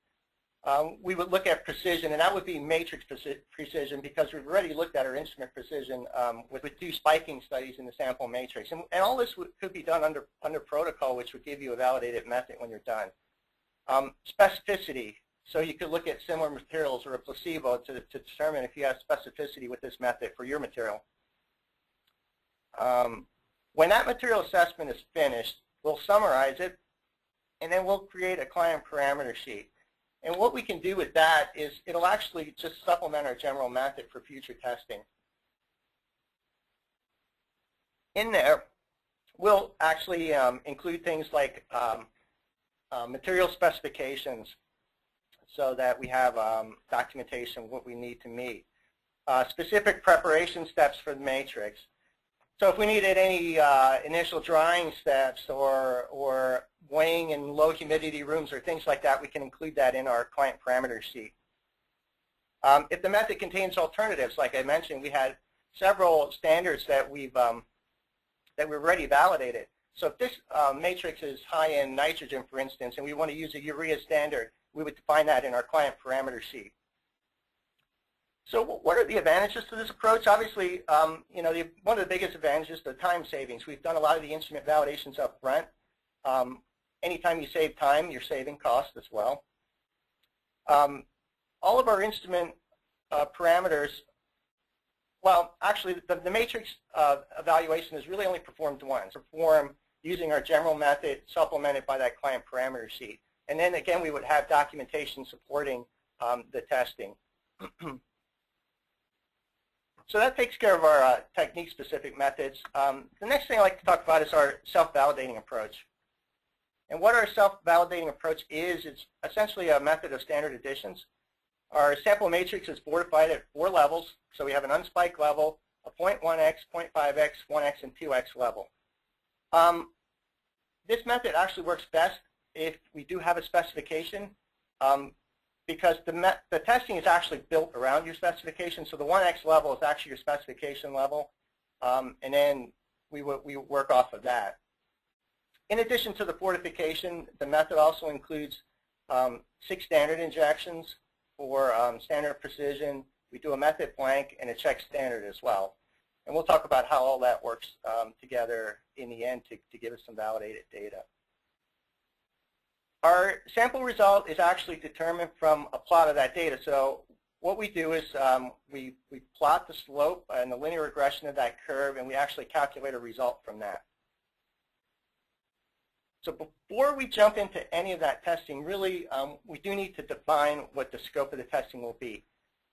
We would look at precision, and that would be matrix precision, because we've already looked at our instrument precision with 2 spiking studies in the sample matrix. And all this could be done under protocol, which would give you a validated method when you're done. Specificity, so you could look at similar materials or a placebo to determine if you have specificity with this method for your material. When that material assessment is finished, we'll summarize it, and then we'll create a client parameter sheet. And what we can do with that is it'll actually just supplement our general method for future testing. In there, we'll actually include things like material specifications, so that we have documentation of what we need to meet. Specific preparation steps for the matrix. So if we needed any initial drying steps or weighing in low humidity rooms or things like that, we can include that in our client parameter sheet. If the method contains alternatives, like I mentioned, we had several standards that we've already validated. So if this matrix is high in nitrogen, for instance, and we want to use a urea standard, we would define that in our client parameter sheet. So what are the advantages to this approach? Obviously, you know, one of the biggest advantages is the time savings. We've done a lot of the instrument validations up front. Anytime you save time, you're saving cost as well. All of our instrument parameters, well, actually, the matrix evaluation is really only performed once. It's performed using our general method supplemented by that client parameter sheet. And then, again, we would have documentation supporting the testing. So that takes care of our technique-specific methods. The next thing I'd like to talk about is our self-validating approach. And what our self-validating approach is, it's essentially a method of standard additions. Our sample matrix is fortified at 4 levels. So we have an unspiked level, a 0.1x, 0.5x, 1x, and 2x level. This method actually works best if we do have a specification, because the testing is actually built around your specification. So the 1x level is actually your specification level, and then we work off of that. In addition to the fortification, the method also includes 6 standard injections for standard precision. We do a method blank and a check standard as well. And we'll talk about how all that works together in the end to give us some validated data. Our sample result is actually determined from a plot of that data. So what we do is we plot the slope and the linear regression of that curve, and we actually calculate a result from that. So before we jump into any of that testing, really, we do need to define what the scope of the testing will be.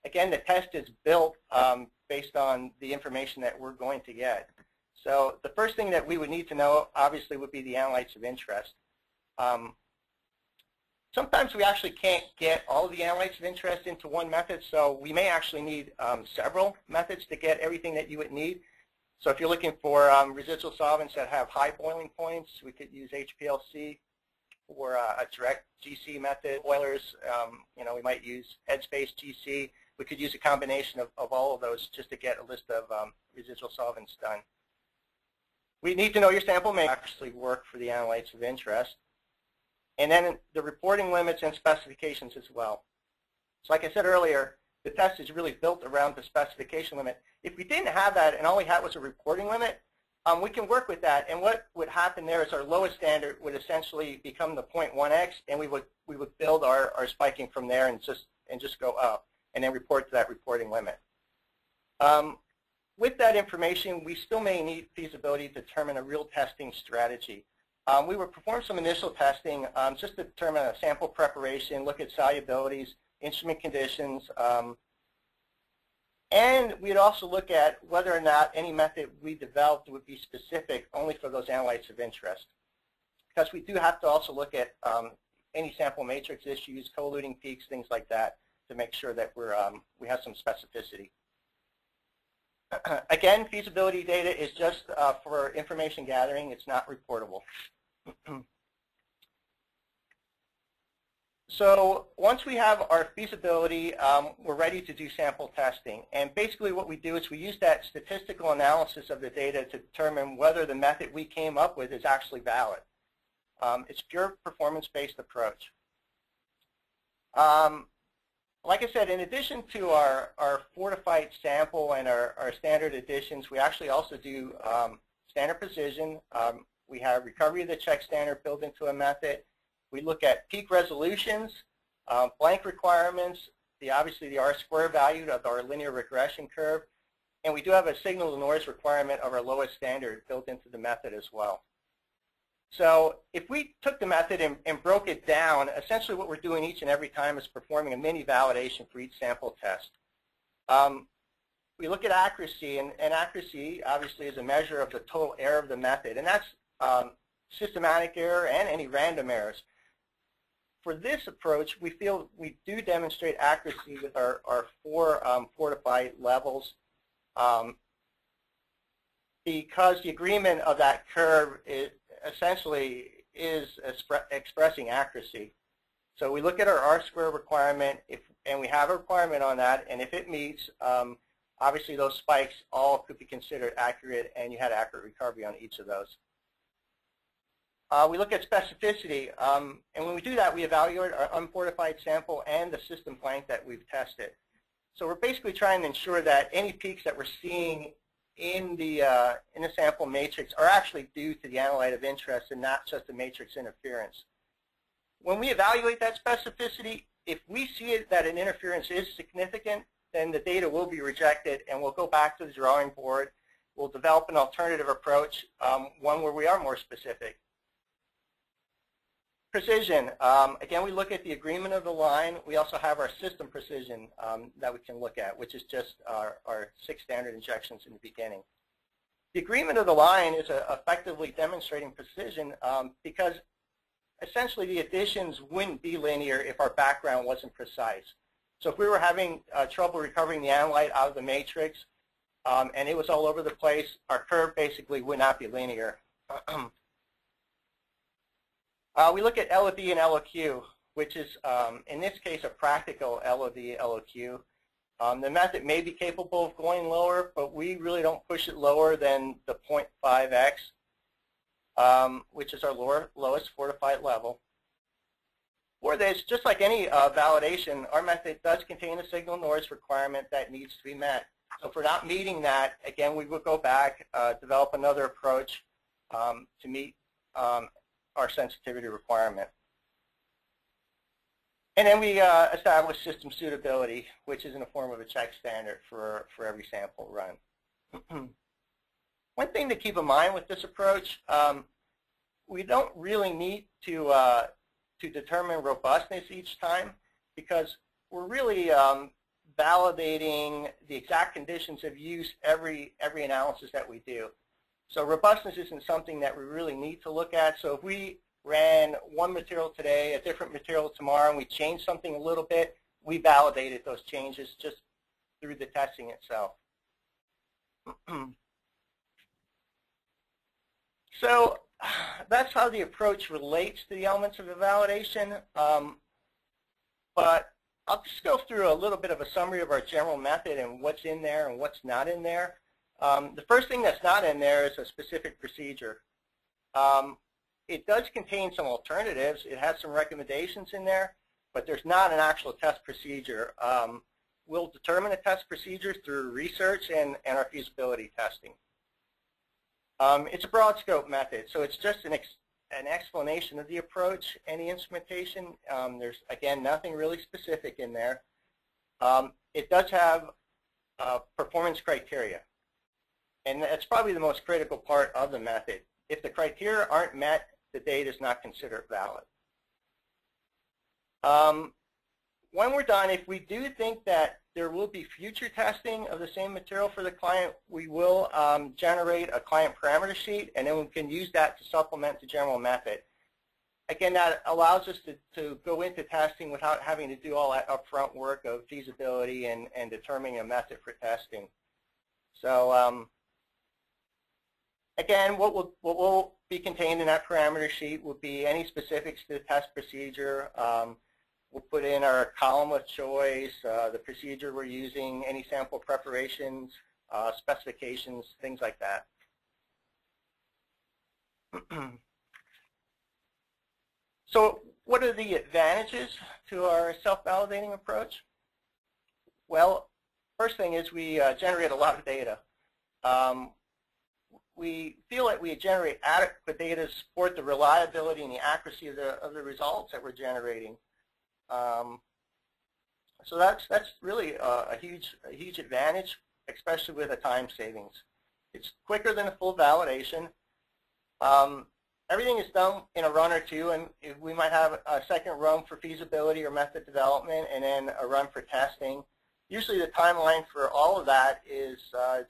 Again, the test is built based on the information that we're going to get. So the first thing that we would need to know, obviously, would be the analytes of interest. Sometimes we actually can't get all of the analytes of interest into one method, so we may actually need several methods to get everything that you would need. So if you're looking for residual solvents that have high boiling points, we could use HPLC, or a direct GC method. Boilers, we might use headspace GC. We could use a combination of all of those just to get a list of residual solvents done. We need to know your sample may actually work for the analytes of interest. And then the reporting limits and specifications as well. So like I said earlier, the test is really built around the specification limit. If we didn't have that and all we had was a reporting limit, we can work with that. And what would happen there is our lowest standard would essentially become the 0.1x, and we would build our spiking from there and just go up, and then report to that reporting limit. With that information, we still may need feasibility to determine a real testing strategy. We would perform some initial testing just to determine a sample preparation, look at solubilities, instrument conditions, and we'd also look at whether or not any method we developed would be specific only for those analytes of interest. Because we do have to also look at any sample matrix issues, co-eluting peaks, things like that, to make sure that we have some specificity. Again, feasibility data is just for information gathering. It's not reportable. So once we have our feasibility, we're ready to do sample testing. And basically what we do is we use that statistical analysis of the data to determine whether the method we came up with is actually valid. It's pure performance-based approach. Like I said, in addition to our fortified sample and our standard additions, we actually also do standard precision. We have recovery of the check standard built into a method. We look at peak resolutions, blank requirements, obviously the R-square value of our linear regression curve, and we do have a signal-to-noise requirement of our lowest standard built into the method as well. So if we took the method and broke it down, essentially what we're doing each and every time is performing a mini validation for each sample test. We look at accuracy, and accuracy obviously is a measure of the total error of the method, and that's systematic error and any random errors. For this approach, we feel we do demonstrate accuracy with our 4 fortified levels because the agreement of that curve essentially is expressing accuracy. So we look at our R-square requirement, and we have a requirement on that, and if it meets, obviously those spikes all could be considered accurate, and you had accurate recovery on each of those. We look at specificity, and when we do that, we evaluate our unfortified sample and the system blank that we've tested. So we're basically trying to ensure that any peaks that we're seeing in the sample matrix are actually due to the analyte of interest and not just the matrix interference. When we evaluate that specificity, if we see that an interference is significant, then the data will be rejected, and we'll go back to the drawing board. We'll develop an alternative approach, one where we are more specific. Precision. Again, we look at the agreement of the line. We also have our system precision that we can look at, which is just our 6 standard injections in the beginning. The agreement of the line is effectively demonstrating precision because essentially the additions wouldn't be linear if our background wasn't precise. So if we were having trouble recovering the analyte out of the matrix and it was all over the place, our curve basically would not be linear. We look at LOD and LOQ, which is, in this case, a practical LOD, LOQ. The method may be capable of going lower, but we really don't push it lower than the 0.5x, which is our lowest fortified level. For this, just like any validation, our method does contain a signal noise requirement that needs to be met. So if we're not meeting that, again, we would go back, develop another approach to meet our sensitivity requirement. And then we establish system suitability, which is in the form of a check standard for every sample run. One thing to keep in mind with this approach, we don't really need to determine robustness each time, because we're really validating the exact conditions of use every analysis that we do. So robustness isn't something that we really need to look at. So if we ran one material today, a different material tomorrow, and we changed something a little bit, we validated those changes just through the testing itself. So that's how the approach relates to the elements of the validation. But I'll just go through a little bit of a summary of our general method and what's in there and what's not in there. The first thing that's not in there is a specific procedure. It does contain some alternatives. It has some recommendations in there, but there's not an actual test procedure. We'll determine a test procedure through research and our feasibility testing. It's a broad scope method, so it's just an explanation of the approach and the instrumentation. There's, again, nothing really specific in there. It does have performance criteria, and that's probably the most critical part of the method. If the criteria aren't met, the data is not considered valid. When we're done, if we do think that there will be future testing of the same material for the client, we will generate a client parameter sheet, and then we can use that to supplement the general method. Again, that allows us to go into testing without having to do all that upfront work of feasibility and determining a method for testing. So again, what will be contained in that parameter sheet will be any specifics to the test procedure. We'll put in our column of choice, the procedure we're using, any sample preparations, specifications, things like that. So what are the advantages to our self-validating approach? Well, first thing is we generate a lot of data. We feel that we generate adequate data to support the reliability and the accuracy of the results that we're generating. So that's really a huge advantage, especially with the time savings. It's quicker than a full validation. Everything is done in a run or two, and we might have a second run for feasibility or method development, and then a run for testing. Usually the timeline for all of that is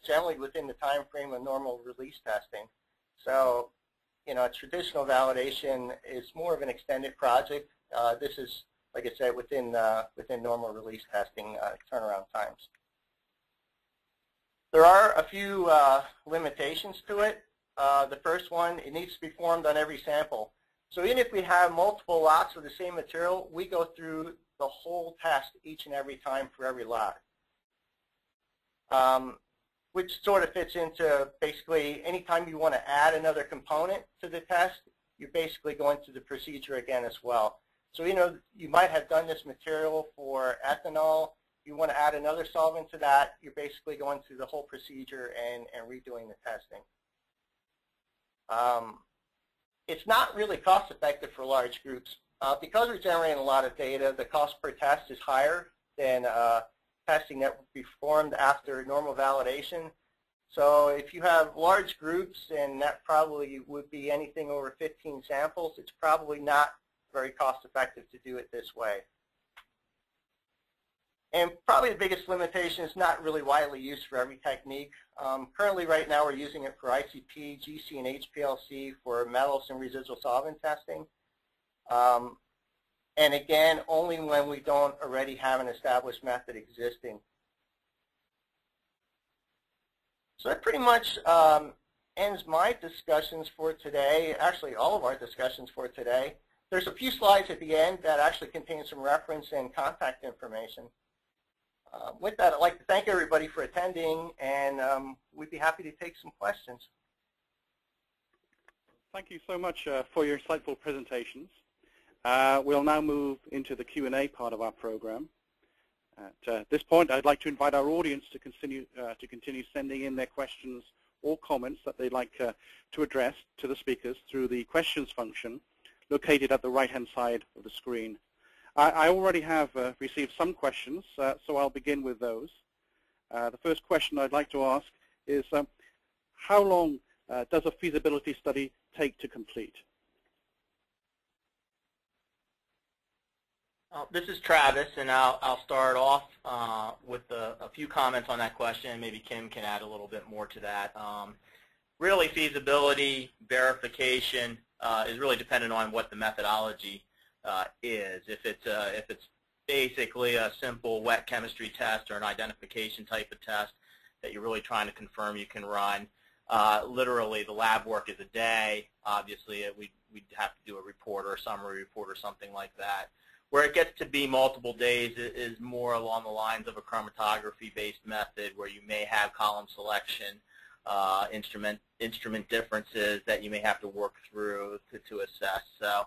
generally within the time frame of normal release testing. So, you know, a traditional validation is more of an extended project. This is, like I said, within normal release testing turnaround times. There are a few limitations to it. The first one, it needs to be formed on every sample. So even if we have multiple lots of the same material, we go through the whole test each and every time for every lot, which sort of fits into basically anytime you want to add another component to the test, you're basically going through the procedure again as well. So, you know, you might have done this material for ethanol. You want to add another solvent to that, you're basically going through the whole procedure and redoing the testing. It's not really cost effective for large groups. Because we're generating a lot of data, the cost per test is higher than testing that would be performed after normal validation. So if you have large groups, and that probably would be anything over 15 samples, it's probably not very cost effective to do it this way. And probably the biggest limitation is not really widely used for every technique. Currently right now we're using it for ICP, GC, and HPLC for metals and residual solvent testing. And again, only when we don't already have an established method existing. So that pretty much ends my discussions for today, actually all of our discussions for today. There's a few slides at the end that actually contain some reference and contact information. With that, I'd like to thank everybody for attending, and we'd be happy to take some questions. Thank you so much for your insightful presentations. We'll now move into the Q&A part of our program. At this point, I'd like to invite our audience to continue sending in their questions or comments that they'd like to address to the speakers through the questions function located at the right-hand side of the screen. I already have received some questions, so I'll begin with those. The first question I'd like to ask is, how long does a feasibility study take to complete? This is Travis, and I'll start off with a few comments on that question, and maybe Kim can add a little bit more to that. Really, feasibility verification is really dependent on what the methodology is. If it's basically a simple wet chemistry test or an identification type of test that you're really trying to confirm you can run, literally the lab work is a day. Obviously, we'd have to do a report or a summary report or something like that. Where it gets to be multiple days is more along the lines of a chromatography-based method where you may have column selection, instrument differences that you may have to work through to assess. So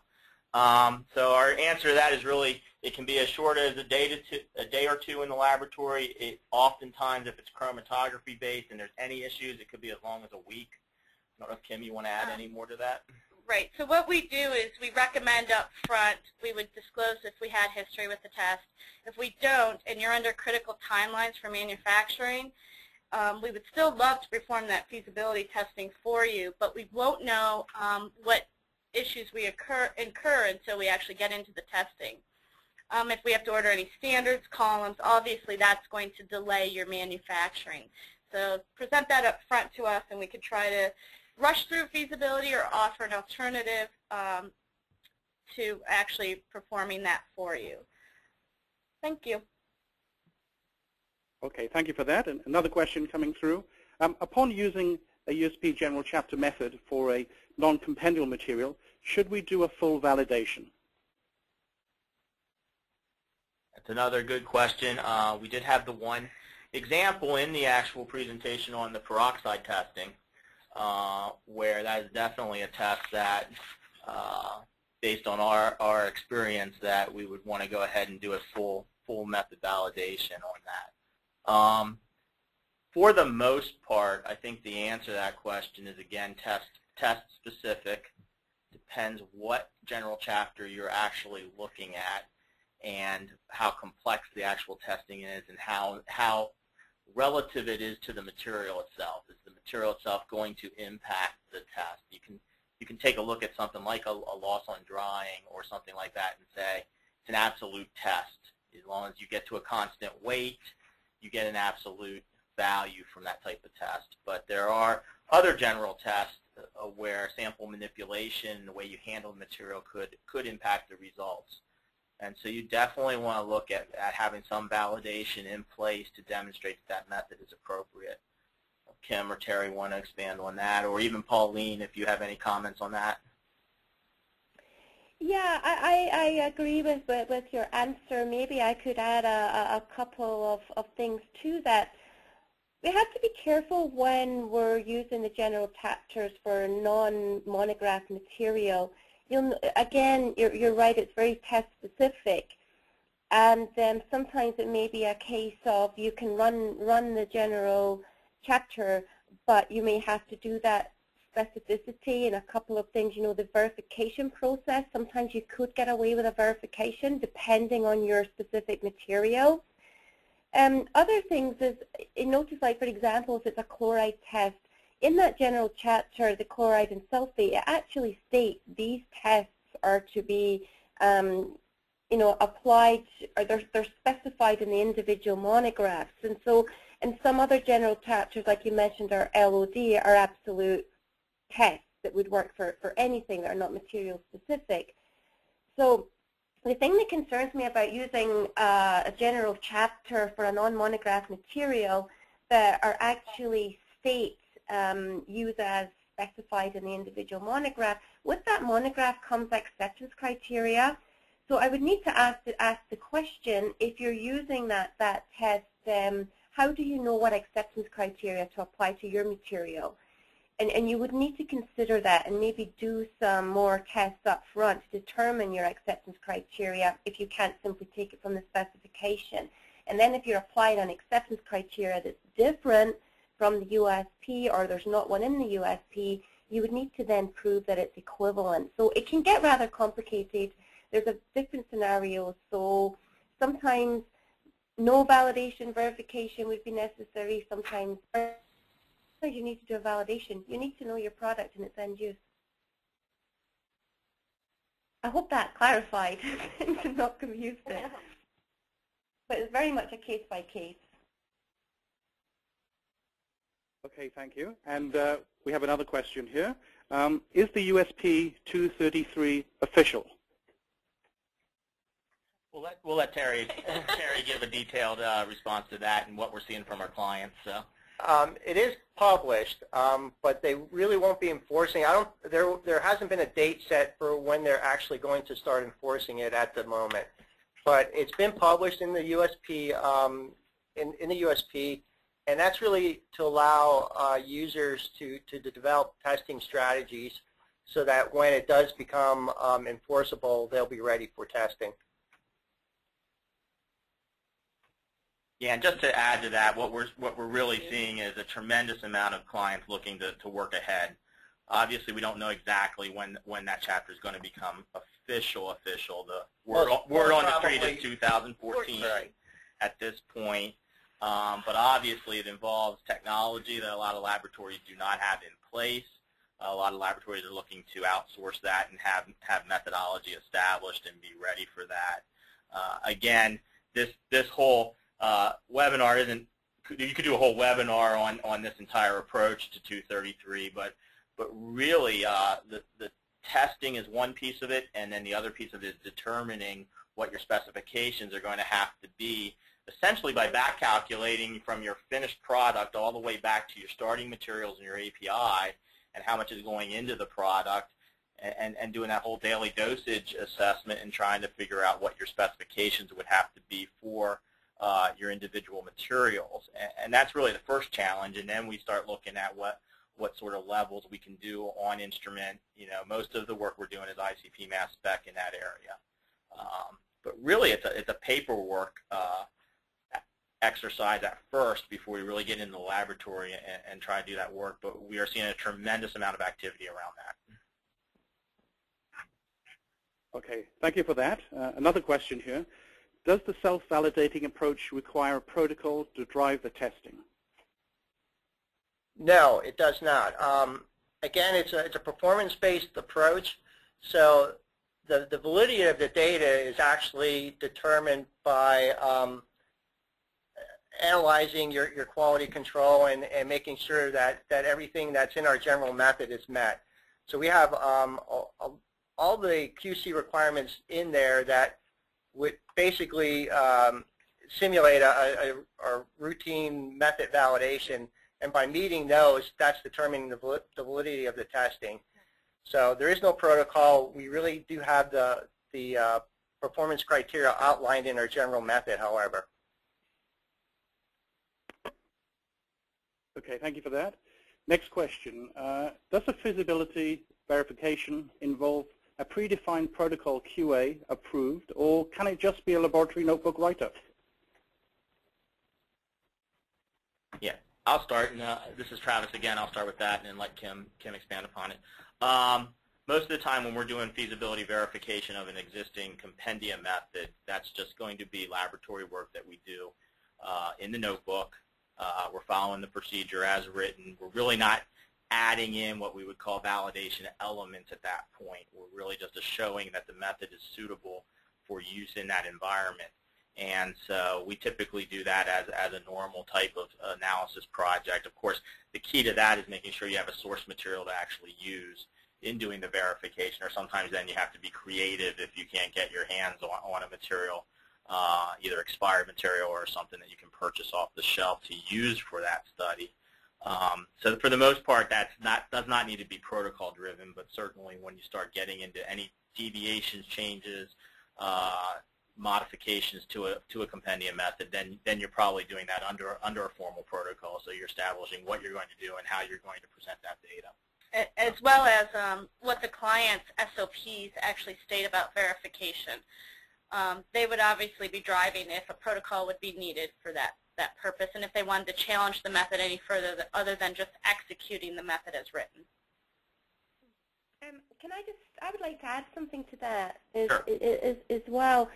our answer to that is really it can be as short as a day or two in the laboratory. Oftentimes, if it's chromatography-based and there's any issues, it could be as long as a week. I don't know if, Kim, you want to add any more to that? Right. So what we do is we recommend up front, we would disclose if we had history with the test. If we don't, and you're under critical timelines for manufacturing, we would still love to perform that feasibility testing for you, but we won't know what issues we incur until we actually get into the testing. If we have to order any standards, columns, obviously that's going to delay your manufacturing. So present that up front to us, and we could try to rush through feasibility or offer an alternative to actually performing that for you. Thank you. Okay, thank you for that. And another question coming through. Upon using a USP General Chapter method for a non-compendial material, should we do a full validation? That's another good question. We did have the one example in the actual presentation on the peroxide testing, where that is definitely a test that, based on our experience, that we would want to go ahead and do a full method validation on that. For the most part, I think the answer to that question is, again, test specific. Depends what general chapter you're actually looking at and how complex the actual testing is and how relative it is to the material itself. Is the material itself going to impact the test? You can take a look at something like a loss on drying or something like that and say it's an absolute test. As long as you get to a constant weight, you get an absolute value from that type of test. But there are other general tests where sample manipulation, the way you handle the material could impact the results. And so you definitely want to look at having some validation in place to demonstrate that method is appropriate. Kim or Terry want to expand on that, or even Pauline, if you have any comments on that. Yeah, I agree with your answer. Maybe I could add a couple of things to that. We have to be careful when we're using the general chapters for non-monographed material. Again, you're right, it's very test specific, and sometimes it may be a case of you can run the general chapter, but you may have to do that specificity and a couple of things. You know, the verification process, sometimes you could get away with a verification depending on your specific material. Other things is, notice, like for example, if it's a chloride test, in that general chapter, the chloride and sulfate, it actually states these tests are to be, you know, applied, or they're specified in the individual monographs. And so, in some other general chapters, like you mentioned, our LOD are absolute tests that would work for anything that are not material specific. So the thing that concerns me about using a general chapter for a non-monographed material that are actually states used as specified in the individual monograph, with that monograph comes acceptance criteria. So I would need to ask the question, if you're using that test, how do you know what acceptance criteria to apply to your material? And you would need to consider that and maybe do some more tests up front to determine your acceptance criteria if you can't simply take it from the specification. And then if you're applying an acceptance criteria that's different from the USP, or there's not one in the USP, you would need to then prove that it's equivalent. So it can get rather complicated. There's a different scenarios. So sometimes no validation verification would be necessary. Sometimes you need to do a validation. You need to know your product and its end use. I hope that clarified and not confused it. But it's very much a case by case. Okay, thank you. And we have another question here. Is the USP 233 official? We'll let Terry give a detailed response to that and what we're seeing from our clients. So. It is published, but they really won't be enforcing. There hasn't been a date set for when they're actually going to start enforcing it at the moment. But it's been published in the USP, in the USP, and that's really to allow users to develop testing strategies so that when it does become enforceable, they'll be ready for testing. Yeah, and just to add to that, what we're really seeing is a tremendous amount of clients looking to work ahead. Obviously, we don't know exactly when that chapter is going to become official. The word on the street is 2014 at this point. But obviously, it involves technology that a lot of laboratories do not have in place. A lot of laboratories are looking to outsource that and have methodology established and be ready for that. Again, this whole webinar isn't, you could do a whole webinar on this entire approach to 233, but really the testing is one piece of it, and then the other piece of it is determining what your specifications are going to have to be, essentially by back calculating from your finished product all the way back to your starting materials and your API and how much is going into the product, and doing that whole daily dosage assessment and trying to figure out what your specifications would have to be for your individual materials. And that's really the first challenge, and then we start looking at what sort of levels we can do on instrument. You know, most of the work we're doing is ICP mass spec in that area. But really it's a paperwork exercise at first before we really get into the laboratory and try to do that work, but we are seeing a tremendous amount of activity around that. Okay, thank you for that. Another question here. Does the self-validating approach require a protocol to drive the testing? No, it does not. Again, it's a performance-based approach, so the validity of the data is actually determined by analyzing your quality control and making sure that everything that's in our general method is met. So we have all the QC requirements in there that would basically simulate a routine method validation, and by meeting those, that's determining the validity of the testing. So there is no protocol. We really do have the performance criteria outlined in our general method, however. Okay, thank you for that. Next question. Does a feasibility verification involve a predefined protocol QA approved, or can it just be a laboratory notebook write-up? Yeah, I'll start. And, this is Travis again. I'll start with that and then let Kim expand upon it. Most of the time when we're doing feasibility verification of an existing compendium method, that's just going to be laboratory work that we do in the notebook. We're following the procedure as written. We're really not adding in what we would call validation elements at that point. We're really just showing that the method is suitable for use in that environment. And so we typically do that as a normal type of analysis project. Of course, the key to that is making sure you have a source material to actually use in doing the verification, or sometimes then you have to be creative if you can't get your hands on a material, either expired material or something that you can purchase off the shelf to use for that study. So for the most part, does not need to be protocol driven, but certainly when you start getting into any deviations, changes, modifications to a compendium method, then you're probably doing that under a formal protocol. So you're establishing what you're going to do and how you're going to present that data, as well as what the client's SOPs actually state about verification. They would obviously be driving if a protocol would be needed for that purpose, and if they wanted to challenge the method any further other than just executing the method as written. I would like to add something to that Sure. as well.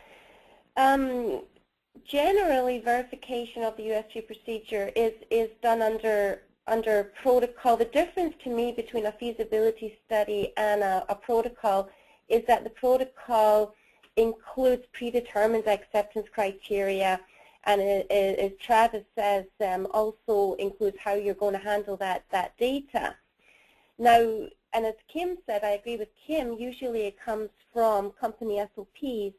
Generally, verification of the USP procedure is done under protocol. The difference to me between a feasibility study and a protocol is that the protocol includes predetermined acceptance criteria, and as Travis says, also includes how you're going to handle that data. Now, and as Kim said, I agree with Kim, usually it comes from company SOPs.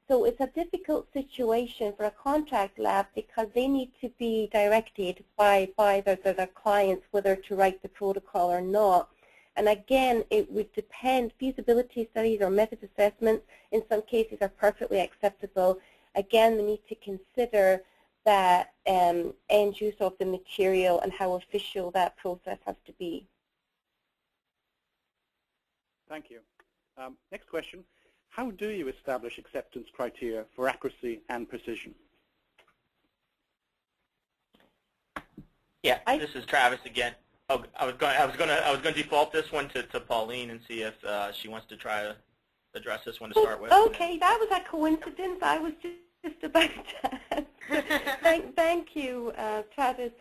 So it's a difficult situation for a contract lab because they need to be directed by their clients whether to write the protocol or not. And again, it would depend. Feasibility studies or method assessments in some cases are perfectly acceptable. Again, we need to consider that end use of the material and how official that process has to be. Thank you. Next question. How do you establish acceptance criteria for accuracy and precision? Yeah, this is Travis again. Oh, I was going to default this one to Pauline and see if she wants to try to address this one to start with. Okay, that was a coincidence. I was just about to ask. Thank you, Travis.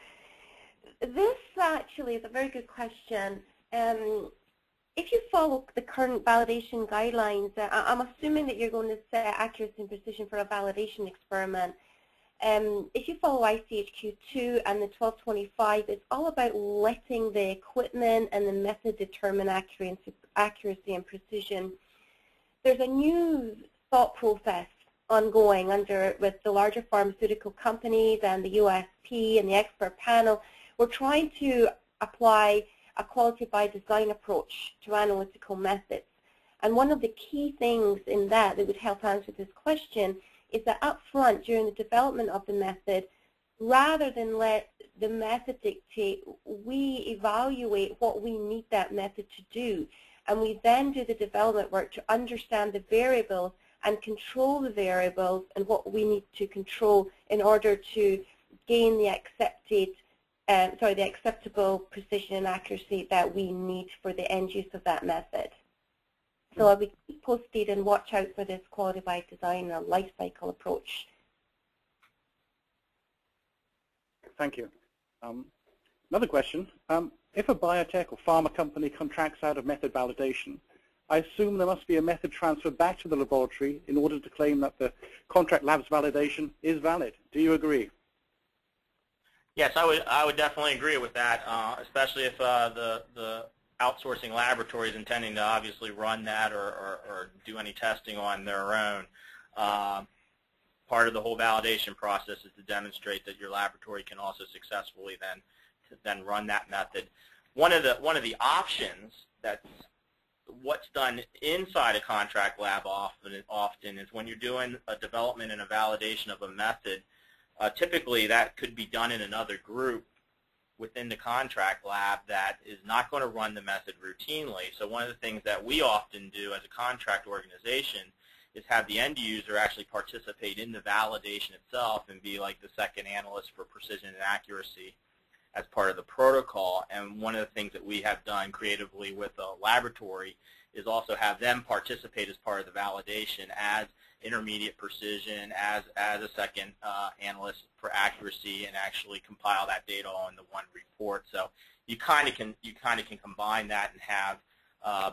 This actually is a very good question. If you follow the current validation guidelines, I'm assuming that you're going to set accuracy and precision for a validation experiment. If you follow ICHQ2 and the 1225, it's all about letting the equipment and the method determine accuracy and precision. There's a new thought process ongoing with the larger pharmaceutical companies and the USP and the expert panel. We're trying to apply a quality by design approach to analytical methods. And one of the key things in that would help answer this question is that up front during the development of the method, rather than let the method dictate, we evaluate what we need that method to do. And we then do the development work to understand the variables and control the variables and what we need to control in order to gain the acceptable precision and accuracy that we need for the end use of that method. So I'll be posted and watch out for this quality by design and life cycle approach. Thank you. Another question. If a biotech or pharma company contracts out of method validation, I assume there must be a method transfer back to the laboratory in order to claim that the contract lab's validation is valid. Do you agree? Yes, I would definitely agree with that, especially if the outsourcing laboratory is intending to obviously run that or do any testing on their own. Part of the whole validation process is to demonstrate that your laboratory can also successfully then run that method. One of the options that's what's done inside a contract lab often is when you're doing a development and a validation of a method. Typically, that could be done in another group within the contract lab that is not going to run the method routinely. So one of the things that we often do as a contract organization is have the end user actually participate in the validation itself and be like the second analyst for precision and accuracy as part of the protocol. And one of the things that we have done creatively with a laboratory is also have them participate as part of the validation as intermediate precision, as a second analyst for accuracy, and actually compile that data all in the one report. So you kind of can combine that and have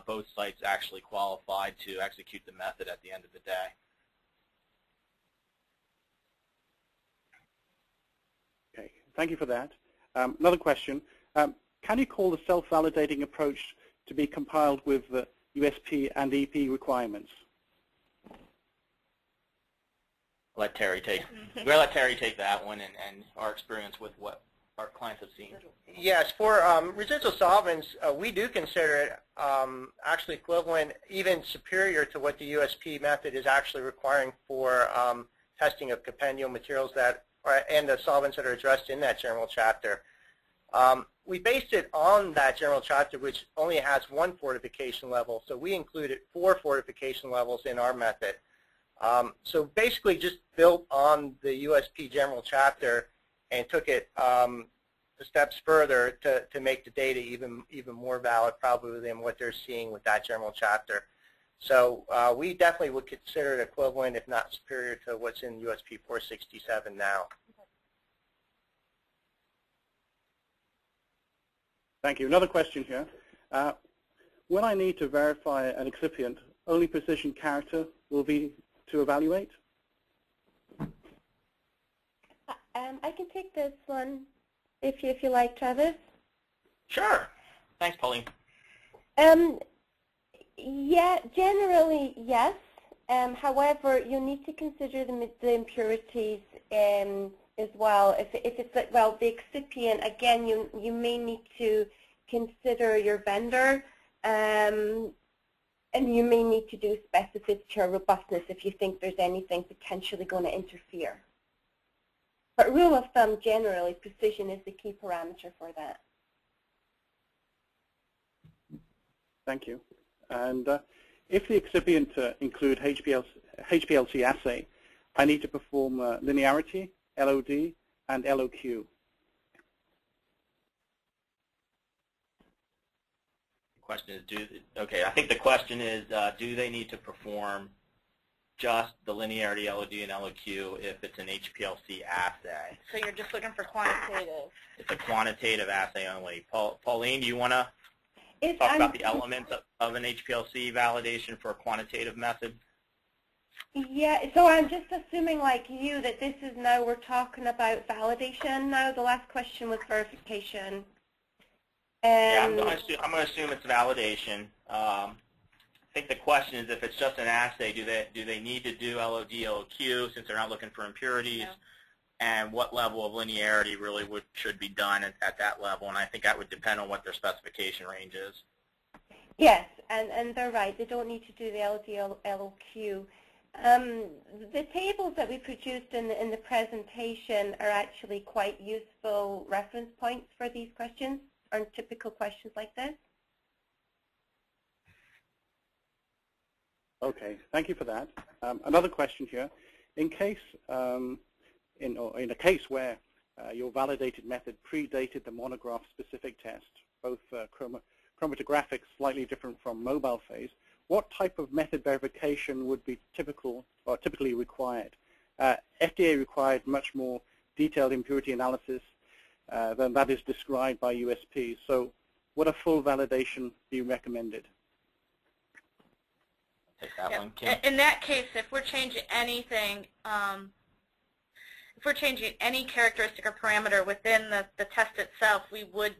both sites actually qualified to execute the method at the end of the day. Okay, thank you for that. Another question. Can you call the self-validating approach to be compiled with the USP and EP requirements? Let Terry take. We're gonna let Terry take that one and our experience with what our clients have seen. Yes, for residual solvents, we do consider it actually equivalent, even superior to what the USP method is actually requiring for testing of compendial materials and the solvents that are addressed in that general chapter. We based it on that general chapter, which only has one fortification level, so we included 4 fortification levels in our method. So basically just built on the USP General Chapter and took it steps further to make the data even more valid probably than what they're seeing with that General Chapter. So we definitely would consider it equivalent, if not superior, to what's in USP 467 now. Thank you. Another question here. When I need to verify an excipient, only precision character will be to evaluate? I can take this one if you like, Travis. Sure. Thanks, Pauline. Yeah, generally yes. However, you need to consider the impurities as well. If it's like, well, the excipient, again, you may need to consider your vendor, and you may need to do specificity or robustness if you think there's anything potentially going to interfere. But rule of thumb, generally, precision is the key parameter for that. Thank you. And if the excipient include HPLC assay, I need to perform linearity, LOD, and LOQ. Question is, okay, I think the question is, do they need to perform just the linearity, LOD, and LOQ if it's an HPLC assay? So you're just looking for quantitative. It's a quantitative assay only. Pauline, do you want to talk about the elements of an HPLC validation for a quantitative method? Yeah, so I'm just assuming, like you, that this is now we're talking about validation now. The last question was verification. Yeah, I'm going to assume it's validation. I think the question is, if it's just an assay, do they need to do LOD, LOQ since they're not looking for impurities? Yeah. And what level of linearity really should be done at that level? And I think that would depend on what their specification range is. Yes, and they're right. They don't need to do the LOD, LOQ. The tables that we produced in the presentation are actually quite useful reference points for these questions, or typical questions like this. Okay, thank you for that. Another question here. In a case where your validated method predated the monograph specific test, both chromatographic slightly different from mobile phase, what type of method verification would be typically required? FDA required much more detailed impurity analysis than that is described by USP. So would a full validation be recommended? Take that one, Kim. In that case, if we're changing anything, if we're changing any characteristic or parameter within the test itself, we would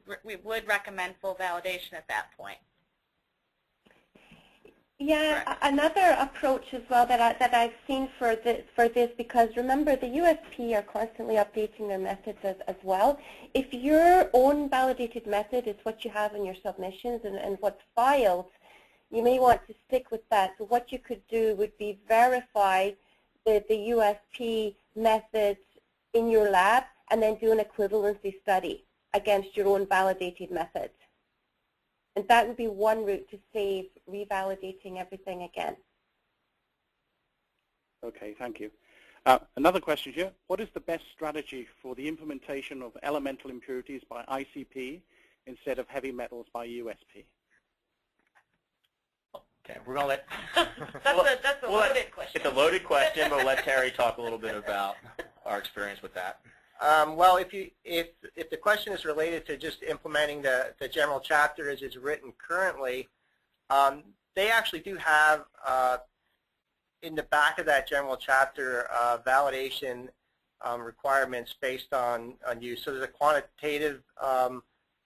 recommend full validation at that point. Yeah, Correct. Another approach as well that I've seen for this, because remember the USP are constantly updating their methods as well. If your own validated method is what you have in your submissions and what's filed, you may want to stick with that. So what you could do would be verify the USP methods in your lab and then do an equivalency study against your own validated methods. And that would be one route to save revalidating everything again. Okay, thank you. Another question here. What is the best strategy for the implementation of elemental impurities by ICP instead of heavy metals by USP? Okay, we're going to let... that's a loaded question. It's a loaded question, but we'll let Terry talk a little bit about our experience with that. Well, if the question is related to just implementing the general chapter as it's written currently, they actually do have in the back of that general chapter validation requirements based on use. So there's a quantitative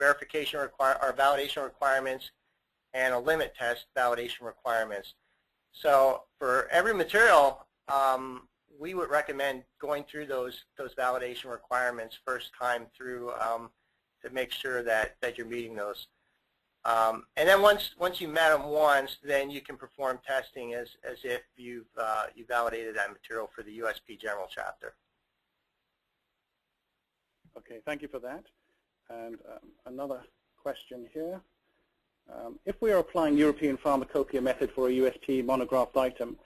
verification or validation requirements, and a limit test validation requirements. So for every material, we would recommend going through those validation requirements first time through to make sure that you're meeting those. And then once you met them once, then you can perform testing as if you validated that material for the USP General Chapter. Okay, thank you for that. And another question here. If we are applying European Pharmacopoeia method for a USP monographed item,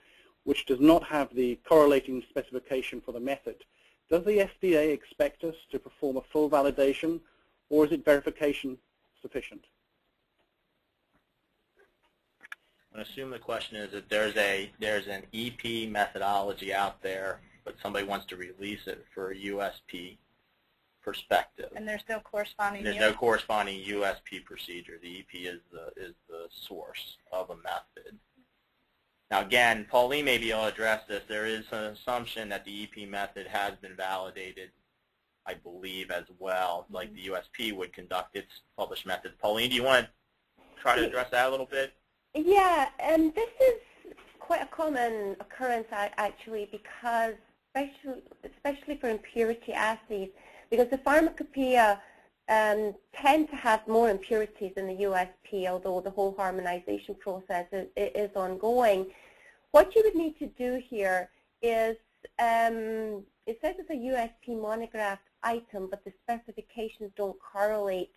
which does not have the correlating specification for the method, does the FDA expect us to perform a full validation, or is it verification sufficient? I assume the question is that there's an EP methodology out there, but somebody wants to release it for a USP perspective. And there's no corresponding. There's no corresponding USP procedure. The EP is the source of a method. Now again, Pauline may be able to address this. There is an assumption that the EP method has been validated, I believe, as well, like the USP would conduct its published methods. Pauline, do you want to try to address that a little bit? Yeah, and this is quite a common occurrence actually, because especially for impurity assays, because the pharmacopoeia tend to have more impurities than the USP, although the whole harmonization process is ongoing. What you would need to do here is, it says it's a USP monographed item, but the specifications don't correlate.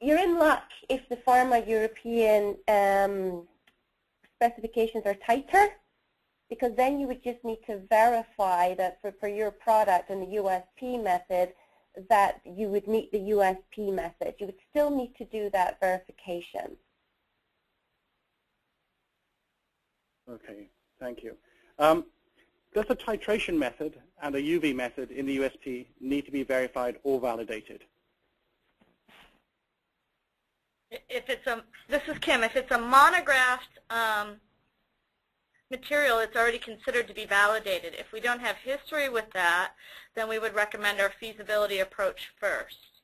You're in luck if the pharma European specifications are tighter, because then you would just need to verify that for your product and the USP method that you would meet the USP method. You would still need to do that verification. Okay, thank you. Does the titration method and a UV method in the USP need to be verified or validated? This is Kim, if it's a monographed material, it's already considered to be validated. If we don't have history with that, then we would recommend our feasibility approach first.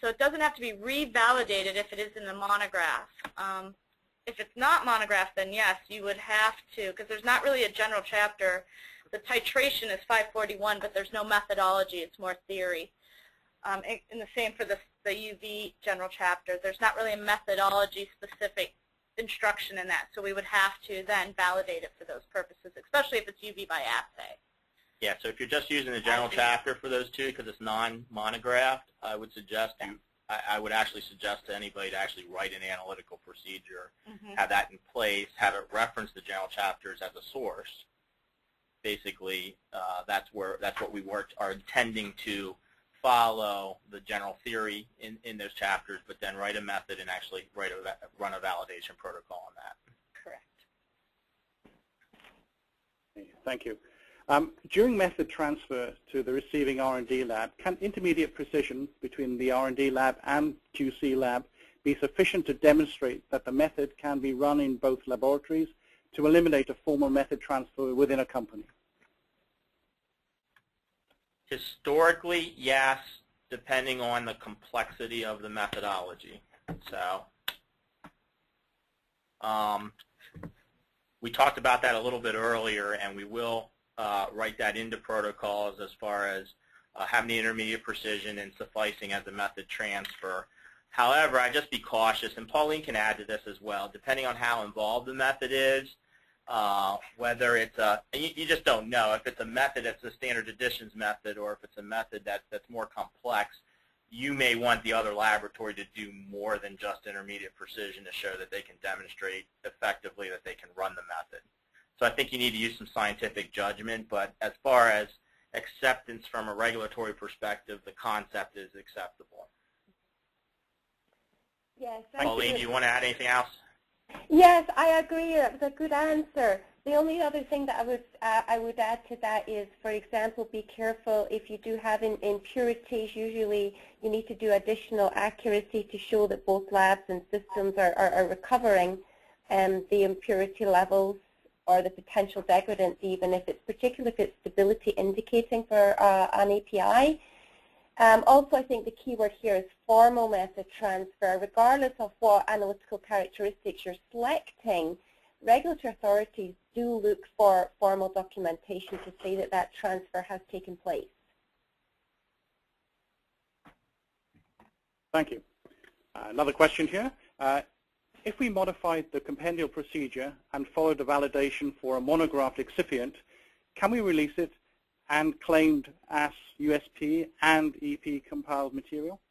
So it doesn't have to be revalidated if it is in the monograph. If it's not monographed, then yes, you would have to, because there's not really a general chapter. The titration is 541, but there's no methodology. It's more theory. And the same for the UV general chapter. There's not really a methodology-specific instruction in that, so we would have to then validate it for those purposes, especially if it's UV by assay. Yeah, so if you're just using the general chapter for those two because it's non-monographed, I would suggest I would actually suggest to anybody to actually write an analytical procedure, have that in place, have it reference the general chapters as a source. Basically, that's what we are intending to follow the general theory in those chapters, but then write a method and actually run a validation protocol on that. Correct. Thank you. During method transfer to the receiving R&D lab, can intermediate precision between the R&D lab and QC lab be sufficient to demonstrate that the method can be run in both laboratories to eliminate a formal method transfer within a company? Historically, yes, depending on the complexity of the methodology. So we talked about that a little bit earlier, and we will write that into protocols as far as having the intermediate precision and sufficing as a method transfer. However, I'd just be cautious, and Pauline can add to this as well, depending on how involved the method is, whether it's you just don't know. If it's a method that's a standard additions method, or if it's a method that's more complex, you may want the other laboratory to do more than just intermediate precision to show that they can demonstrate effectively that they can run the method. So I think you need to use some scientific judgment, but as far as acceptance from a regulatory perspective, the concept is acceptable. Yes. Pauline, do you want to add anything else? Yes, I agree. That was a good answer. The only other thing that I would add to that is, for example, be careful if you do have impurities. Usually, you need to do additional accuracy to show that both labs and systems are recovering the impurity levels or the potential degradants, even if it's particularly if it's stability indicating for an API. Also, I think the key word here is formal method transfer. Regardless of what analytical characteristics you're selecting, regulatory authorities do look for formal documentation to say that that transfer has taken place. Thank you. Another question here. If we modified the compendial procedure and followed the validation for a monographed excipient, can we release it and claimed as USP and EP compiled material?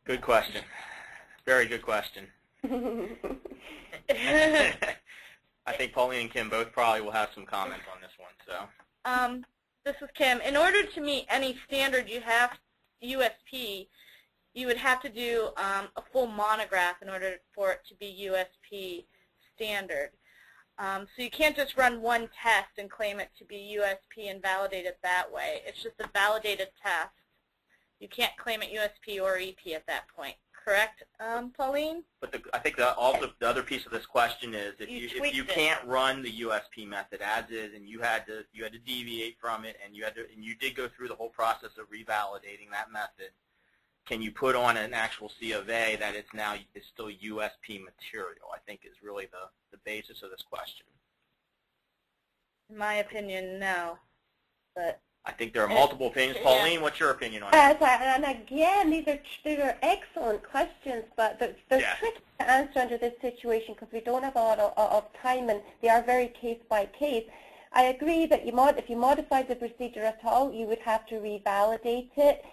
Good question. Very good question. I think Pauline and Kim both probably will have some comments on this one. So, this is Kim. In order to meet any standard you have USP, you would have to do a full monograph in order for it to be USP standard. So you can't just run one test and claim it to be USP and validate it that way. It's just a validated test. You can't claim it USP or EP at that point. Correct, Pauline? But I think also the other piece of this question is if you can't run the USP method as is, and you had to deviate from it, and you did go through the whole process of revalidating that method, can you put on an actual C of A that it's still USP material? I think is really the basis of this question. In my opinion, no. But I think there are multiple opinions. Pauline, what's your opinion on it? And again, these are excellent questions, but they're tricky to answer under this situation because we don't have a lot of time, and they are very case by case. I agree that if you modified the procedure at all, you would have to revalidate it.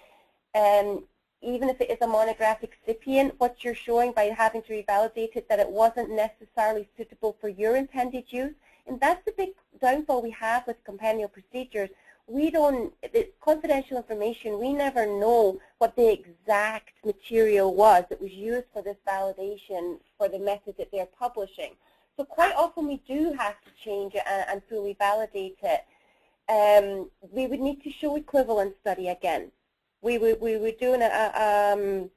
Even if it is a monographed excipient, what you're showing by having to revalidate it, that it wasn't necessarily suitable for your intended use. And that's the big downfall we have with compendial procedures. It's confidential information. We never know what the exact material was that was used for this validation for the method that they're publishing. So quite often we do have to change it and fully validate it. We would need to show equivalence study again. We were doing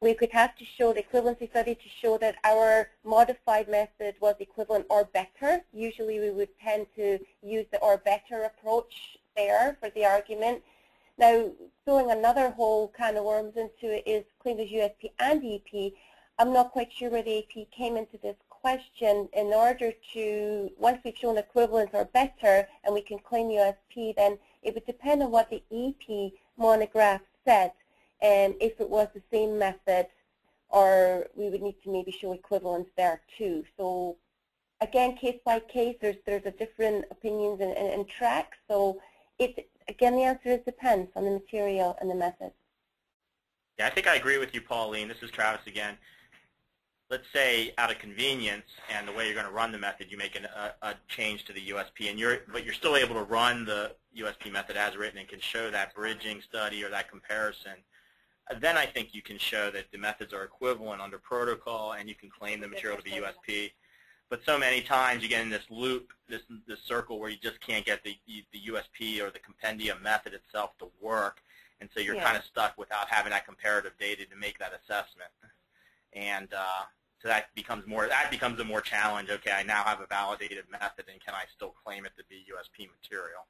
we could have to show the equivalency study to show that our modified method was equivalent or better. Usually we would tend to use the or better approach there for the argument. Now, throwing another whole can of worms into it is claimed as USP and EP. I'm not quite sure where the EP came into this question. In order to, once we've shown equivalence or better and we can claim USP, then it would depend on what the EP monograph said, and if it was the same method, or we would need to maybe show equivalence there too. So again, case by case, there's a different opinions and tracks. So again, the answer is depends on the material and the method. Yeah, I think I agree with you, Pauline. This is Travis again. Let's say out of convenience and the way you're going to run the method, you make a change to the USP, but you're still able to run the USP method as written and can show that bridging study or that comparison. Then I think you can show that the methods are equivalent under protocol and you can claim the material to be USP. But so many times you get in this loop, this circle where you just can't get the USP or the compendium method itself to work, and so you're kind of stuck without having that comparative data to make that assessment. And so that becomes a more challenge. Okay, I now have a validated method, and can I still claim it to be USP material?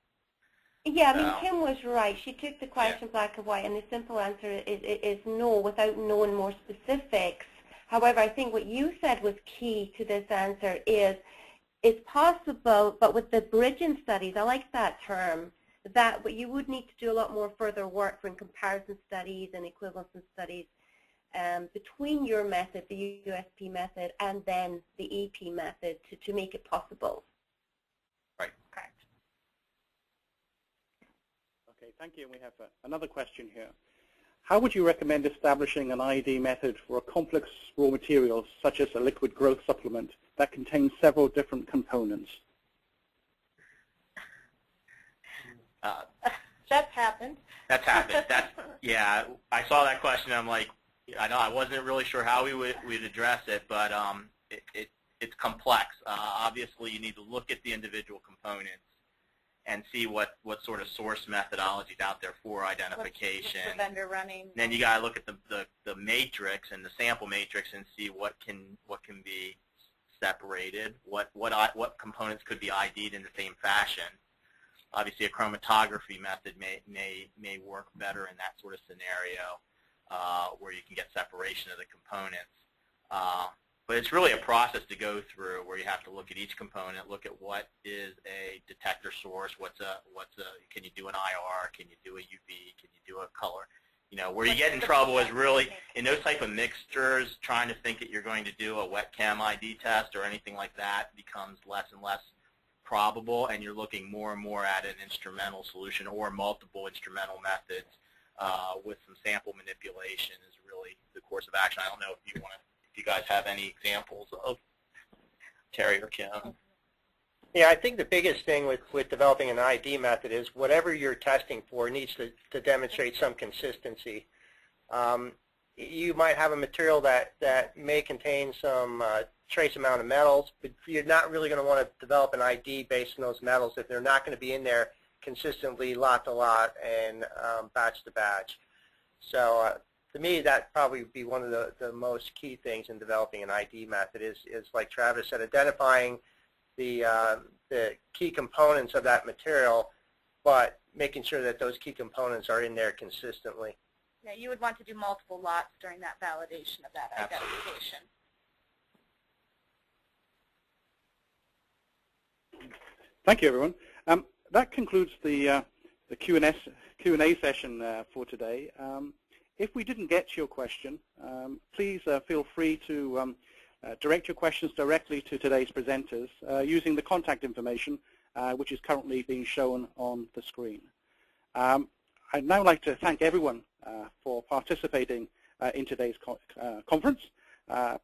Yeah, I mean, Kim was right. She took the question black and white, and the simple answer is no, without knowing more specifics. However, I think what you said was key to this answer is it's possible, but with the bridging studies, I like that term, that you would need to do a lot more further work for comparison studies and equivalence studies between your method, the USP method, and then the EP method to make it possible. Right. Correct. Okay, thank you. And we have another question here. How would you recommend establishing an ID method for a complex raw material such as a liquid growth supplement that contains several different components? That's happened. That's happened. Yeah, I saw that question. I'm like, I know I wasn't really sure how we'd address it, but it's complex. Obviously, you need to look at the individual components and see what sort of source methodology is out there for identification. What's the vendor running? And then you got to look at the matrix and the sample matrix and see what can be separated, what components could be ID'd in the same fashion. Obviously, a chromatography method may work better in that sort of scenario where you can get separation of the components. But it's really a process to go through where you have to look at each component, look at what is a detector source, can you do an IR, can you do a UV, can you do a color. You know, where you get in trouble is really in those type of mixtures, trying to think that you're going to do a wet chem ID test or anything like that becomes less and less probable, and you're looking more and more at an instrumental solution or multiple instrumental methods with some sample manipulation is really the course of action. I don't know if you guys have any examples of Terry or Kim. Yeah, I think the biggest thing with developing an ID method is whatever you're testing for needs to demonstrate some consistency. You might have a material that may contain some trace amount of metals, but you're not really going to want to develop an ID based on those metals if they're not going to be in there consistently lot to lot and batch to batch. So to me, that probably would be one of the most key things in developing an ID method is like Travis said, identifying the key components of that material, but making sure that those key components are in there consistently. Yeah, you would want to do multiple lots during that validation of that identification. Thank you, everyone. That concludes the Q&A session for today. If we didn't get to your question, please feel free to direct your questions directly to today's presenters using the contact information which is currently being shown on the screen. I'd now like to thank everyone for participating in today's conference.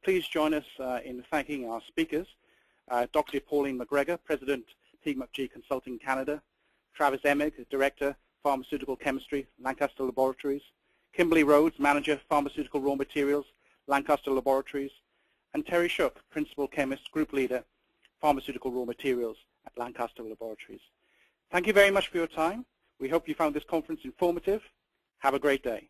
Please join us in thanking our speakers, Dr. Pauline McGregor, President, PMG Consulting Canada, Travis Emig, Director, Pharmaceutical Chemistry, Lancaster Laboratories, Kimberly Rhodes, Manager, Pharmaceutical Raw Materials, Lancaster Laboratories, and Terry Shook, Principal Chemist, Group Leader, Pharmaceutical Raw Materials at Lancaster Laboratories. Thank you very much for your time. We hope you found this conference informative. Have a great day.